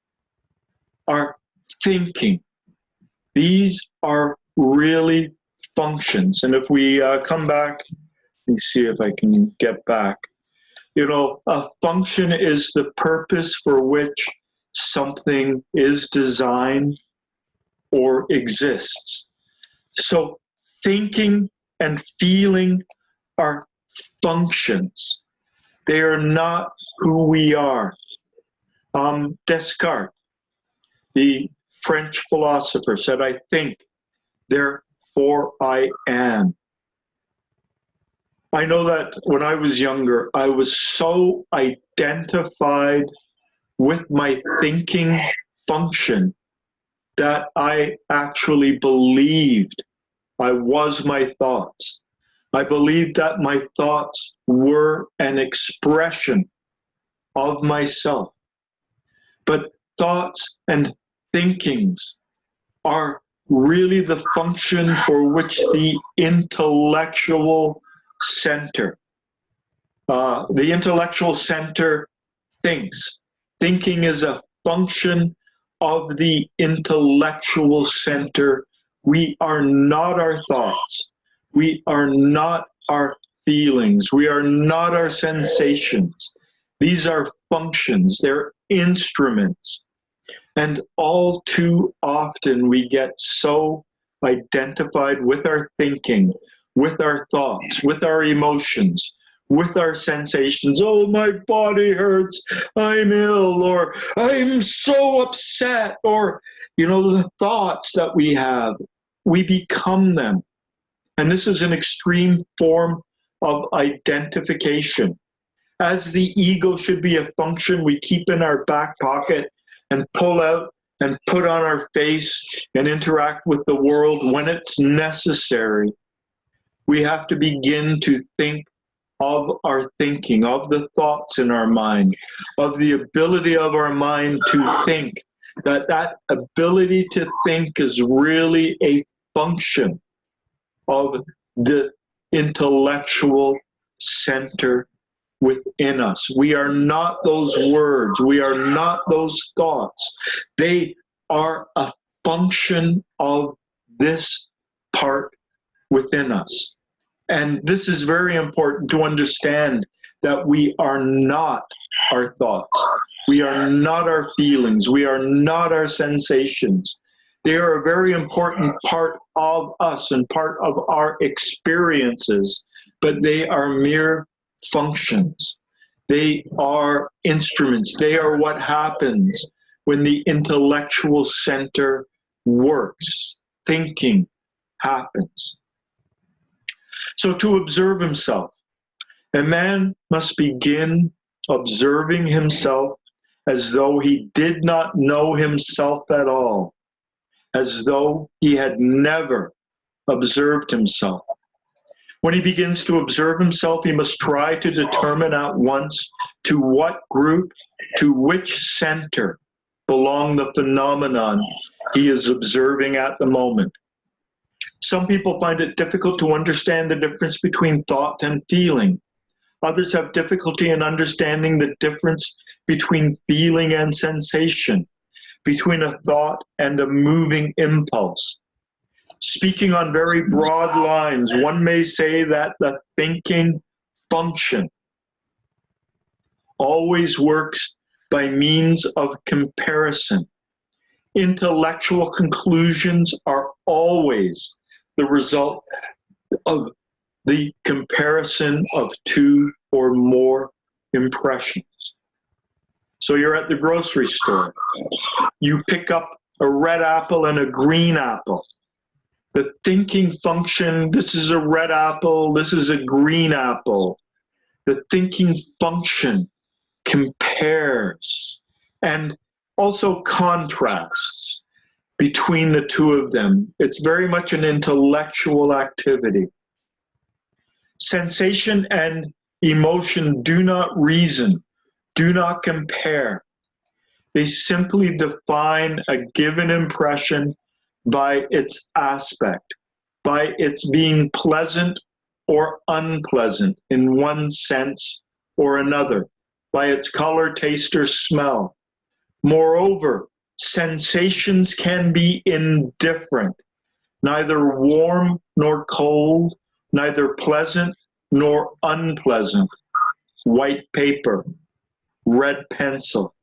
our thinking, these are really functions. And if we come back, let me see if I can get back. A function is the purpose for which something is designed or exists. So thinking and feeling are functions. They are not who we are. Descartes, the French philosopher, said, I think, therefore I am. I know that when I was younger, I was so identified with my thinking function that I actually believed I was my thoughts. I believed that my thoughts were an expression of myself. But thoughts and thinkings are really the function for which the intellectual center thinks. Thinking is a function of the intellectual center. We are not our thoughts. We are not our feelings. We are not our sensations. These are functions. They're instruments. And all too often we get so identified with our thinking, with our thoughts, with our emotions, with our sensations. Oh, my body hurts, I'm ill, or I'm so upset, or, the thoughts that we have, we become them. And this is an extreme form of identification. As the ego should be a function we keep in our back pocket and pull out and put on our face and interact with the world when it's necessary, we have to begin to think of our thinking, of the thoughts in our mind, of the ability of our mind to think, that ability to think is really a function of the intellectual center within us. We are not those words. We are not those thoughts. They are a function of this part within us. And this is very important to understand, that we are not our thoughts. We are not our feelings. We are not our sensations. They are a very important part of us and part of our experiences, but they are mere functions. They are instruments. They are what happens when the intellectual center works. Thinking happens. So to observe himself, a man must begin observing himself as though he did not know himself at all, as though he had never observed himself. When he begins to observe himself, he must try to determine at once to what group, to which center belong the phenomenon he is observing at the moment. Some people find it difficult to understand the difference between thought and feeling. Others have difficulty in understanding the difference between feeling and sensation, between a thought and a moving impulse. Speaking on very broad lines, one may say that the thinking function always works by means of comparison. Intellectual conclusions are always the result of the comparison of two or more impressions. So you're at the grocery store. You pick up a red apple and a green apple. The thinking function, this is a red apple, this is a green apple. The thinking function compares and also contrasts between the two of them. It's very much an intellectual activity. Sensation and emotion do not reason, do not compare. They simply define a given impression by its aspect, by its being pleasant or unpleasant in one sense or another, by its color, taste, or smell. Moreover, sensations can be indifferent, neither warm nor cold, neither pleasant nor unpleasant. White paper, red pencil.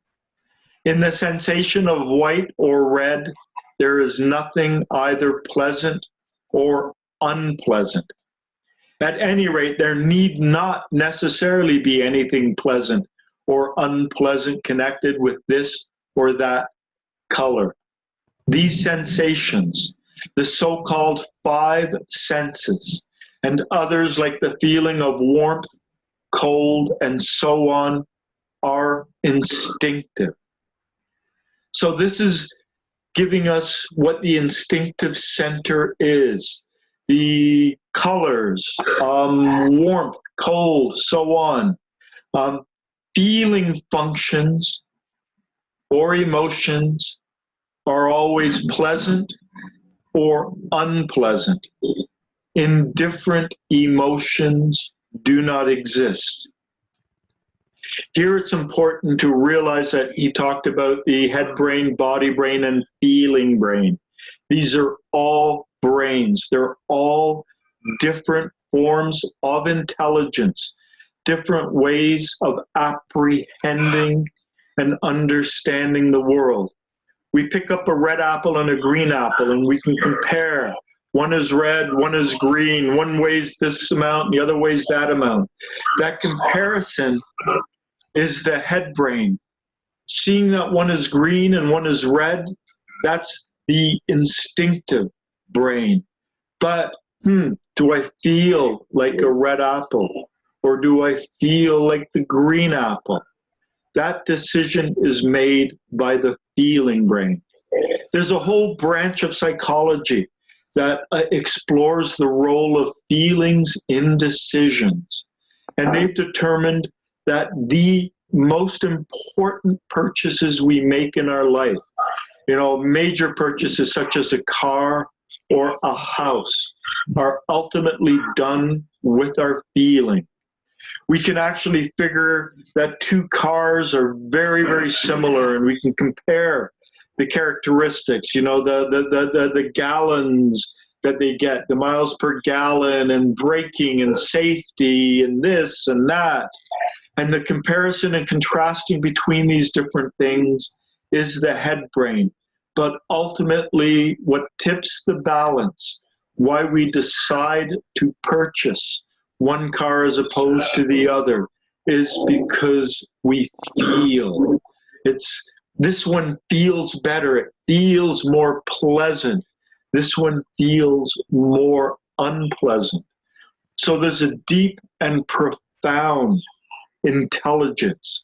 In the sensation of white or red, there is nothing either pleasant or unpleasant. At any rate, there need not necessarily be anything pleasant or unpleasant connected with this or that color. These sensations, the so-called five senses, and others, like the feeling of warmth, cold, and so on, are instinctive. So this is giving us what the instinctive center is. The colors, warmth, cold, so on. Feeling functions or emotions are always pleasant or unpleasant. Indifferent emotions do not exist. Here it's important to realize that he talked about the head brain, body brain, and feeling brain. These are all brains. They're all different forms of intelligence, different ways of apprehending and understanding the world. We pick up a red apple and a green apple, and we can compare. One is red, one is green, one weighs this amount, and the other weighs that amount. That comparison is the head brain. Seeing that one is green and one is red, that's the instinctive brain. But do I feel like a red apple, or do I feel like the green apple? That decision is made by the feeling brain. There's a whole branch of psychology that explores the role of feelings in decisions. And they've determined that the most important purchases we make in our life, major purchases such as a car or a house, are ultimately done with our feeling. We can actually figure that two cars are very, very similar, and we can compare the characteristics, the gallons that they get, the miles per gallon, and braking and safety and this and that. And the comparison and contrasting between these different things is the head brain. But ultimately, what tips the balance, why we decide to purchase one car as opposed to the other, is because we feel. This one feels better. It feels more pleasant. This one feels more unpleasant. So there's a deep and profound intelligence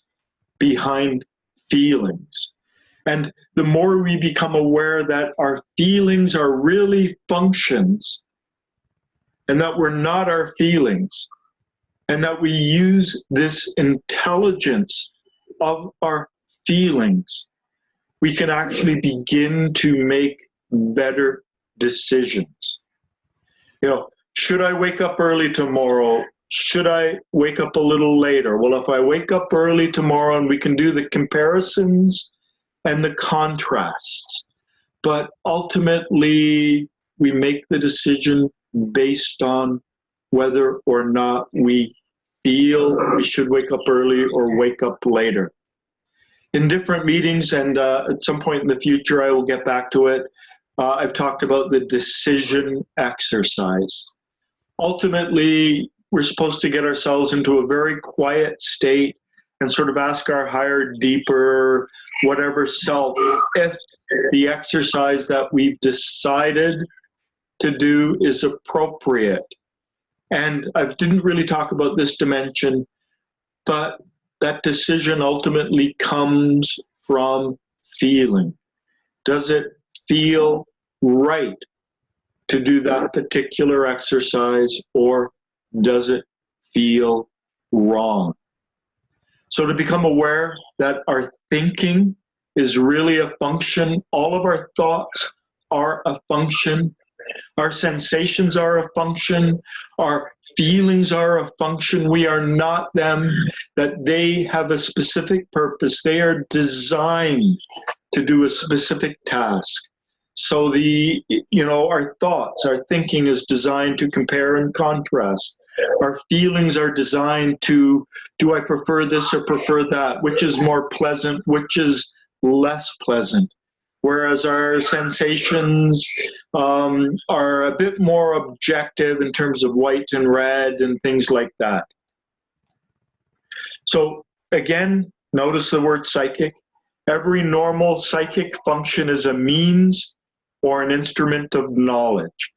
behind feelings. And the more we become aware that our feelings are really functions, and that we're not our feelings, and that we use this intelligence of our feelings, we can actually begin to make better decisions. Should I wake up early tomorrow? Should I wake up a little later? Well, if I wake up early tomorrow, and we can do the comparisons and the contrasts, but ultimately we make the decision based on whether or not we feel we should wake up early or wake up later. In different meetings, and at some point in the future I will get back to it, I've talked about the decision exercise. Ultimately, we're supposed to get ourselves into a very quiet state and sort of ask our higher, deeper, whatever self if the exercise that we've decided to do is appropriate. And I didn't really talk about this dimension, but that decision ultimately comes from feeling. Does it feel right to do that particular exercise, or does it feel wrong? So to become aware that our thinking is really a function, all of our thoughts are a function, our sensations are a function, our feelings are a function, we are not them, that they have a specific purpose, they are designed to do a specific task. So our thoughts, our thinking is designed to compare and contrast. Our feelings are designed to, do I prefer this or prefer that? Which is more pleasant? Which is less pleasant? Whereas our sensations are a bit more objective in terms of white and red and things like that. So again, notice the word psychic. Every normal psychic function is a means or an instrument of knowledge.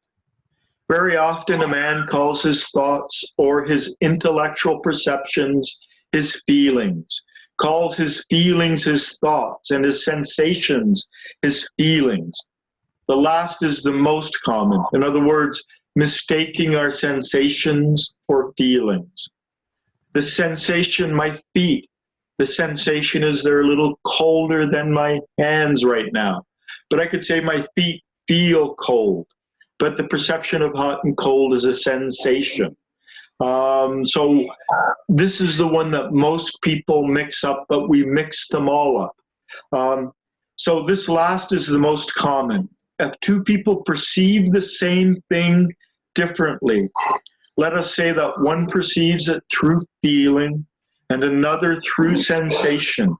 Very often a man calls his thoughts or his intellectual perceptions his feelings, calls his feelings his thoughts, and his sensations his feelings. The last is the most common. In other words, mistaking our sensations for feelings. The sensation, my feet, the sensation is they're a little colder than my hands right now. But I could say my feet feel cold. But the perception of hot and cold is a sensation. So this is the one that most people mix up, but we mix them all up. So this last is the most common. If two people perceive the same thing differently, let us say that one perceives it through feeling and another through sensation.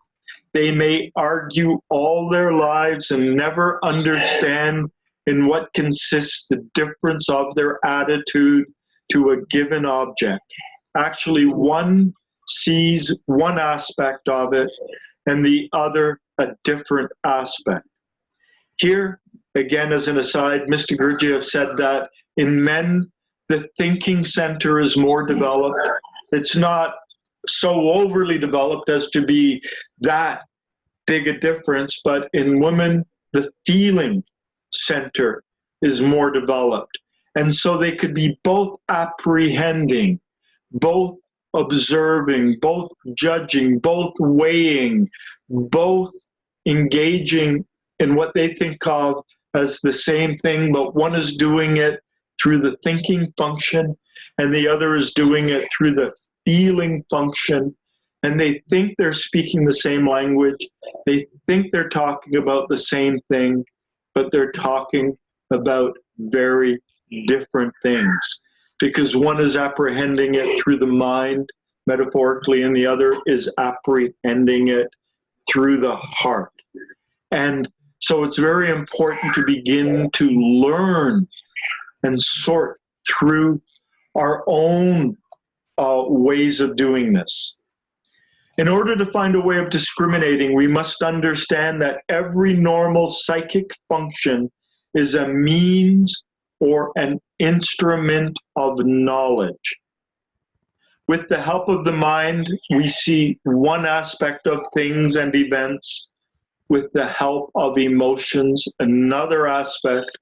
They may argue all their lives and never understand in what consists the difference of their attitude to a given object. Actually, one sees one aspect of it and the other a different aspect. Here, again, as an aside, Mr. Gurdjieff said that in men, the thinking center is more developed. It's not so overly developed as to be that big a difference, but in women, the feeling center is more developed. And so they could be both apprehending, both observing, both judging, both weighing, both engaging in what they think of as the same thing, but one is doing it through the thinking function and the other is doing it through the feeling function. And they think they're speaking the same language. They think they're talking about the same thing, but they're talking about very different things, because one is apprehending it through the mind, metaphorically, and the other is apprehending it through the heart. And so it's very important to begin to learn and sort through our own ways of doing this. In order to find a way of discriminating, we must understand that every normal psychic function is a means or an instrument of knowledge. With the help of the mind, we see one aspect of things and events. With the help of emotions, another aspect.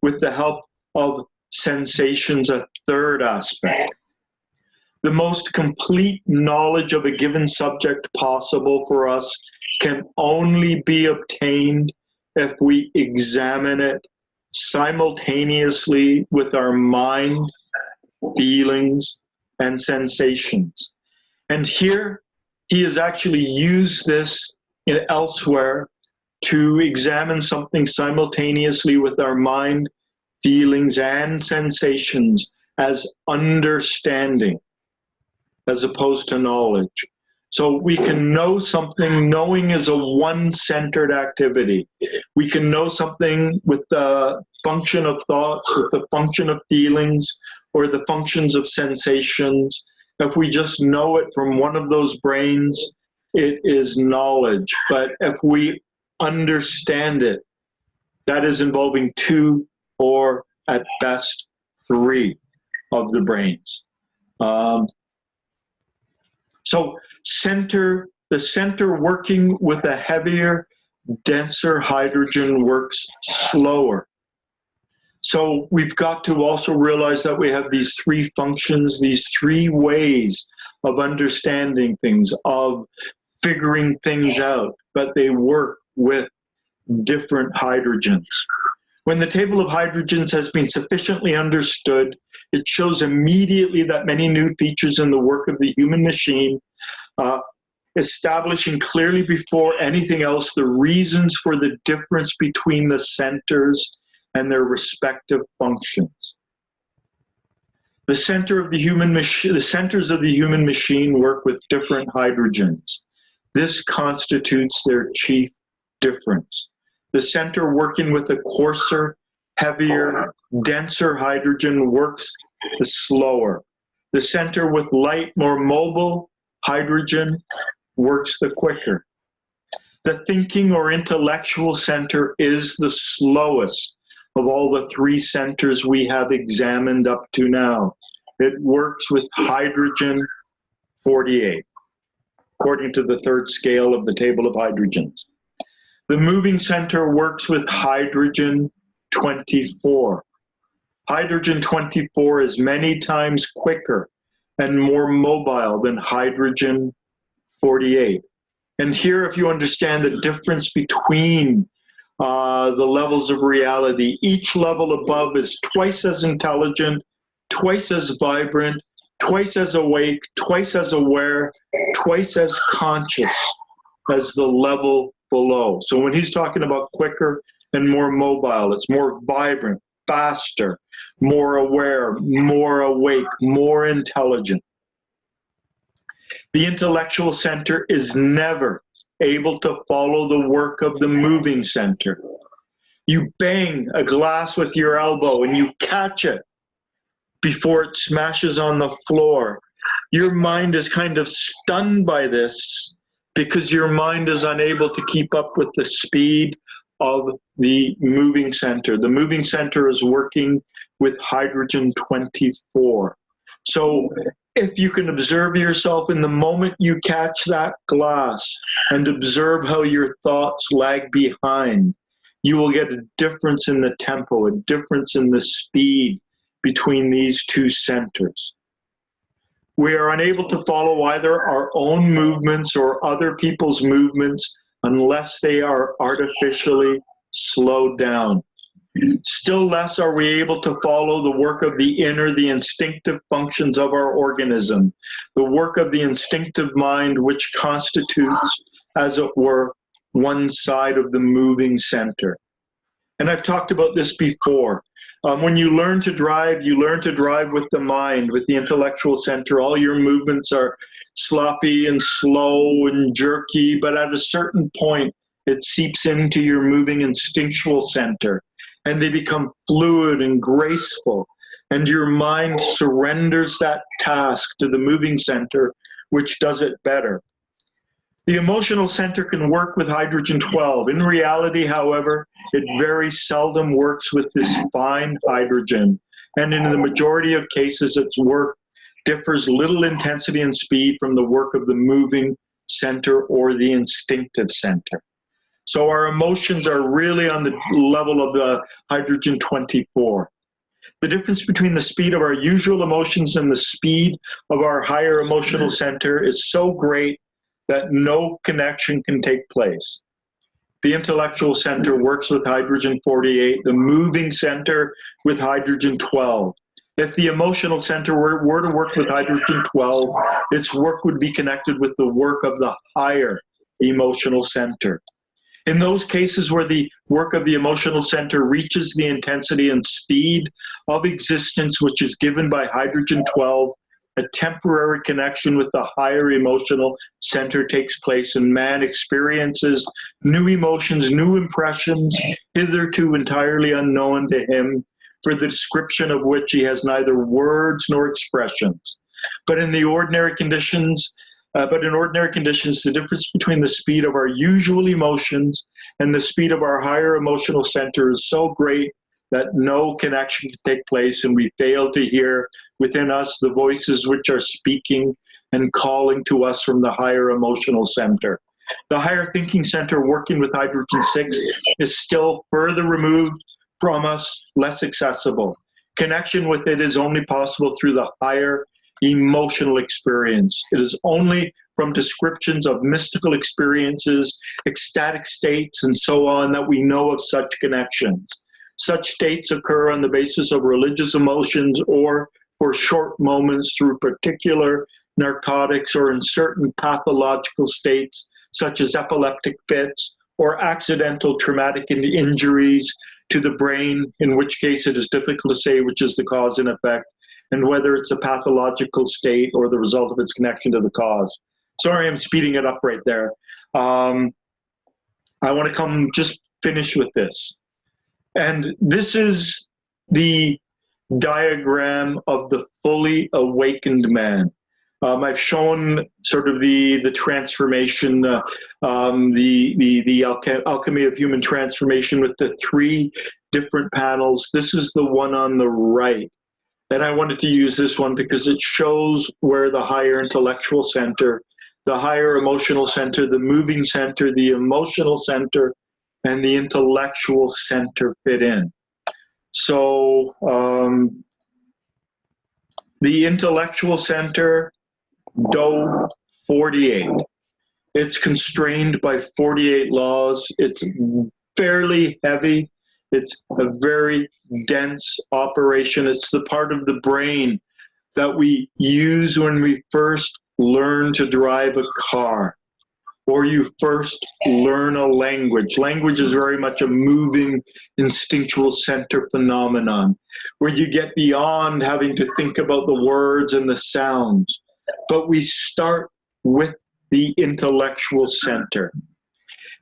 With the help of sensations, a third aspect. The most complete knowledge of a given subject possible for us can only be obtained if we examine it simultaneously with our mind, feelings, and sensations. And here he has actually used this elsewhere to examine something simultaneously with our mind, feelings, and sensations as understanding, as opposed to knowledge. So we can know something. Knowing is a one-centered activity. We can know something with the function of thoughts, with the function of feelings, or the functions of sensations. If we just know it from one of those brains, it is knowledge. But if we understand it, that is involving two or at best three of the brains. So the center working with a heavier, denser hydrogen works slower. So we've got to also realize that we have these three functions, these three ways of understanding things, of figuring things out, but they work with different hydrogens. When the table of hydrogens has been sufficiently understood, it shows immediately that many new features in the work of the human machine, establishing clearly before anything else the reasons for the difference between the centers and their respective functions. The centers of the human machine work with different hydrogens. This constitutes their chief difference. The center working with a coarser, heavier, denser hydrogen works the slower. The center with light, more mobile hydrogen works the quicker. The thinking or intellectual center is the slowest of all the 3 centers we have examined up to now. It works with hydrogen 48, according to the 3rd scale of the table of hydrogens. The moving center works with hydrogen 24. Hydrogen 24 is many times quicker and more mobile than hydrogen 48. And here, if you understand the difference between the levels of reality, each level above is twice as intelligent, twice as vibrant, twice as awake, twice as aware, twice as conscious as the level below. So when he's talking about quicker and more mobile, it's more vibrant, faster, more aware, more awake, more intelligent. The intellectual center is never able to follow the work of the moving center. You bang a glass with your elbow and you catch it before it smashes on the floor. Your mind is kind of stunned by this because your mind is unable to keep up with the speed of the moving center. The moving center is working with hydrogen 24. So if you can observe yourself in the moment you catch that glass and observe how your thoughts lag behind, you will get a difference in the tempo, a difference in the speed between these 2 centers. We are unable to follow either our own movements or other people's movements unless they are artificially slowed down. Still less are we able to follow the work of the inner, the instinctive functions of our organism, the work of the instinctive mind, which constitutes, as it were, one side of the moving center. And I've talked about this before. When you learn to drive with the mind, with the intellectual center. All your movements are sloppy and slow and jerky, but at a certain point, it seeps into your moving instinctual center, and they become fluid and graceful, and your mind surrenders that task to the moving center, which does it better. The emotional center can work with hydrogen 12. In reality, however, it very seldom works with this fine hydrogen, and in the majority of cases, its work differs little intensity and speed from the work of the moving center or the instinctive center. So our emotions are really on the level of the hydrogen 24. The difference between the speed of our usual emotions and the speed of our higher emotional center is so great that no connection can take place. The intellectual center works with hydrogen 48, the moving center with hydrogen 12. If the emotional center were to work with hydrogen 12, its work would be connected with the work of the higher emotional center. In those cases where the work of the emotional center reaches the intensity and speed of existence, which is given by hydrogen 12, a temporary connection with the higher emotional center takes place, and man experiences new emotions, new impressions, hitherto entirely unknown to him, for the description of which he has neither words nor expressions. But in ordinary conditions, the difference between the speed of our usual emotions and the speed of our higher emotional center is so great that no connection can take place, and we fail to hear within us the voices which are speaking and calling to us from the higher emotional center. The higher thinking center working with hydrogen 6 is still further removed from us, less accessible. Connection with it is only possible through the higher emotional experience. It is only from descriptions of mystical experiences, ecstatic states, and so on that we know of such connections. Such states occur on the basis of religious emotions or for short moments through particular narcotics or in certain pathological states such as epileptic fits or accidental traumatic injuries to the brain, in which case it is difficult to say which is the cause and effect, and whether it's a pathological state or the result of its connection to the cause. Sorry, I'm speeding it up right there. I want to just finish with this. And this is the diagram of the fully awakened man. I've shown sort of the transformation, the alchemy of human transformation with the 3 different panels. This is the one on the right. And I wanted to use this one because it shows where the higher intellectual center, the higher emotional center, the moving center, the emotional center, and the intellectual center fit in. So the intellectual center, Do 48. It's constrained by 48 laws. It's fairly heavy. It's a very dense operation. It's the part of the brain that we use when we first learn to drive a car, or you first learn a language. Language is very much a moving, instinctual center phenomenon, where you get beyond having to think about the words and the sounds. But we start with the intellectual center.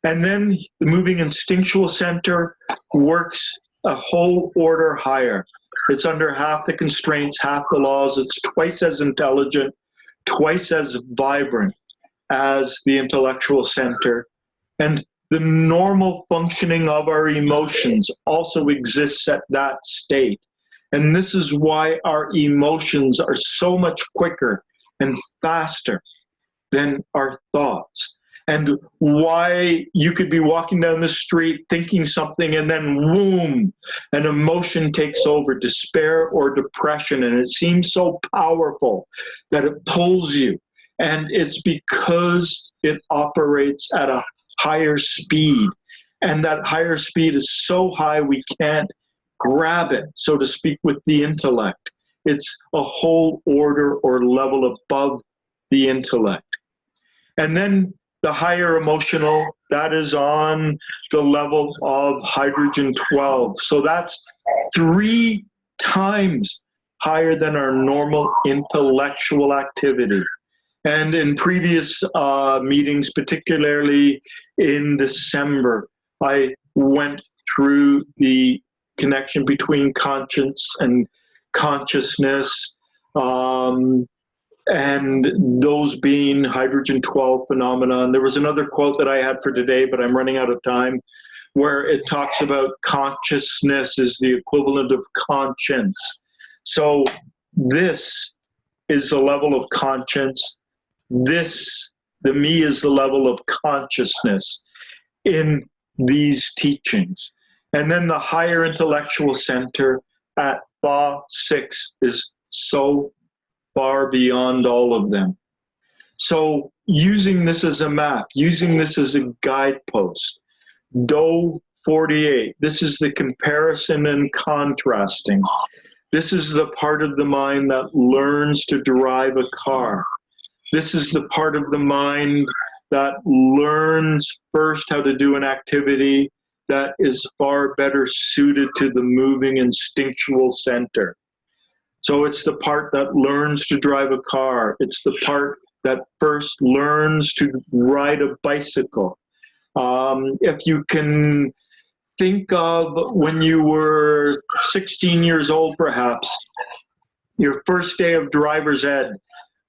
And then the moving instinctual center works a whole order higher. It's under half the constraints, half the laws. It's twice as intelligent, twice as vibrant as the intellectual center. And the normal functioning of our emotions also exists at that state. And this is why our emotions are so much quicker and faster than our thoughts. And why you could be walking down the street thinking something and then boom, an emotion takes over, despair or depression, and it seems so powerful that it pulls you. And it's because it operates at a higher speed. And that higher speed is so high we can't grab it, so to speak, with the intellect. It's a whole order or level above the intellect. And then the higher emotional, that is on the level of hydrogen 12. So that's 3 times higher than our normal intellectual activity. And in previous meetings, particularly in December, I went through the connection between conscience and consciousness, and those being hydrogen 12 phenomenon. There was another quote that I had for today, but I'm running out of time, where it talks about consciousness is the equivalent of conscience. So this is the level of conscience. This, the me, is the level of consciousness in these teachings. And then the higher intellectual center at Fa 6 is so far beyond all of them. So using this as a map, using this as a guidepost, Do 48, this is the comparison and contrasting. This is the part of the mind that learns to drive a car. This is the part of the mind that learns first how to do an activity that is far better suited to the moving instinctual center. So it's the part that learns to drive a car. It's the part that first learns to ride a bicycle. If you can think of when you were 16 years old, perhaps, your first day of driver's ed,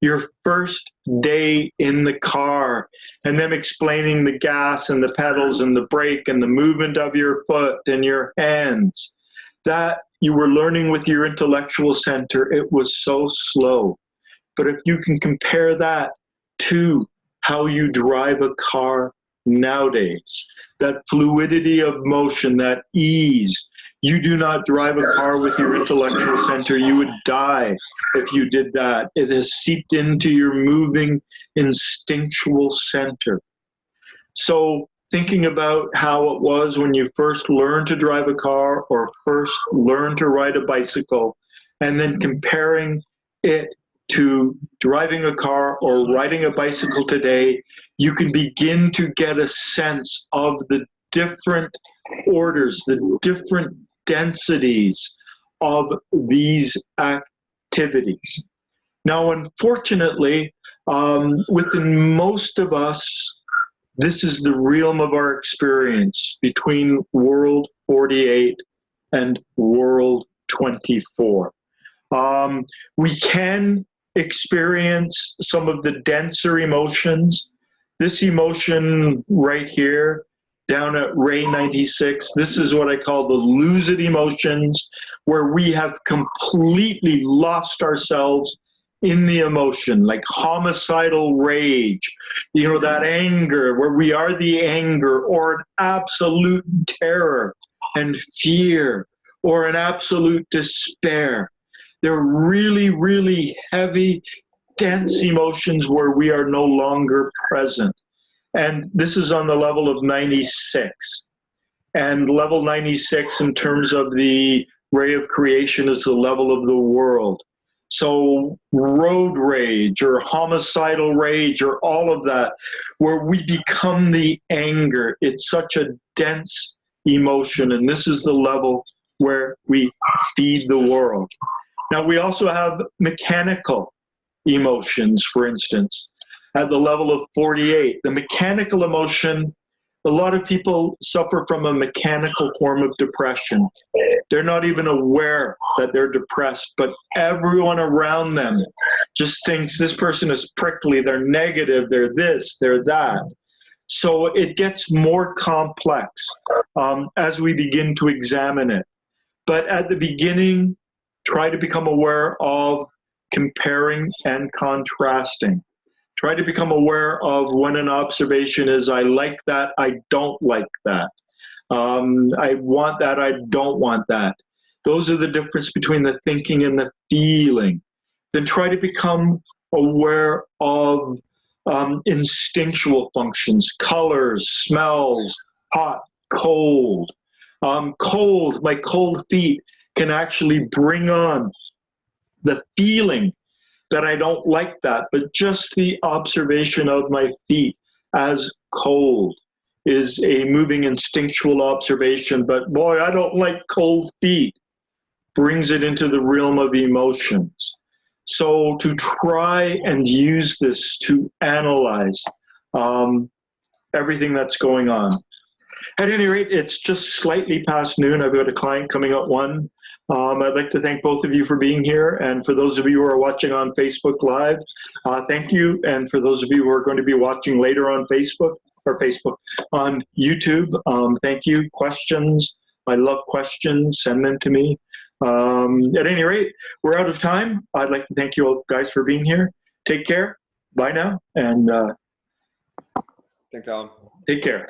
your first day in the car, and them explaining the gas and the pedals and the brake and the movement of your foot and your hands, that you were learning with your intellectual center. It was so slow. But if you can compare that to how you drive a car nowadays, that fluidity of motion, that ease, you do not drive a car with your intellectual center. You would die if you did that. It has seeped into your moving instinctual center. So thinking about how it was when you first learned to drive a car or first learned to ride a bicycle, and then comparing it to driving a car or riding a bicycle today, you can begin to get a sense of the different orders, the different densities of these activities. Now, unfortunately, within most of us, this is the realm of our experience between World 48 and World 24. We can experience some of the denser emotions. This emotion right here down at Ray 96. This is what I call the lucid emotions, where we have completely lost ourselves in the emotion, like homicidal rage, you know, that anger, where we are the anger, or an absolute terror and fear, or an absolute despair. They're really, really heavy, dense emotions where we are no longer present. And this is on the level of 96. And level 96 in terms of the ray of creation is the level of the world. So road rage or homicidal rage or all of that, where we become the anger, it's such a dense emotion. And this is the level where we feed the world. Now, we also have mechanical emotions, for instance, at the level of 48. The mechanical emotion, a lot of people suffer from a mechanical form of depression. They're not even aware that they're depressed, but everyone around them just thinks this person is prickly, they're negative, they're this, they're that. So it gets more complex as we begin to examine it. But at the beginning, try to become aware of comparing and contrasting. Try to become aware of when an observation is, I like that, I don't like that. I want that, I don't want that. Those are the difference between the thinking and the feeling. Then try to become aware of instinctual functions, colors, smells, hot, cold. Cold, my cold feet can actually bring on the feeling that I don't like that, but just the observation of my feet as cold is a moving instinctual observation. But boy, I don't like cold feet, brings it into the realm of emotions. So to try and use this to analyze everything that's going on. At any rate, it's just slightly past noon. I've got a client coming at 1. I'd like to thank both of you for being here. And for those of you who are watching on Facebook Live, thank you. And for those of you who are going to be watching later on on YouTube, thank you. Questions, I love questions, send them to me. At any rate, we're out of time. I'd like to thank you all guys for being here. Take care. Bye now. And Thanks, Allan. take care.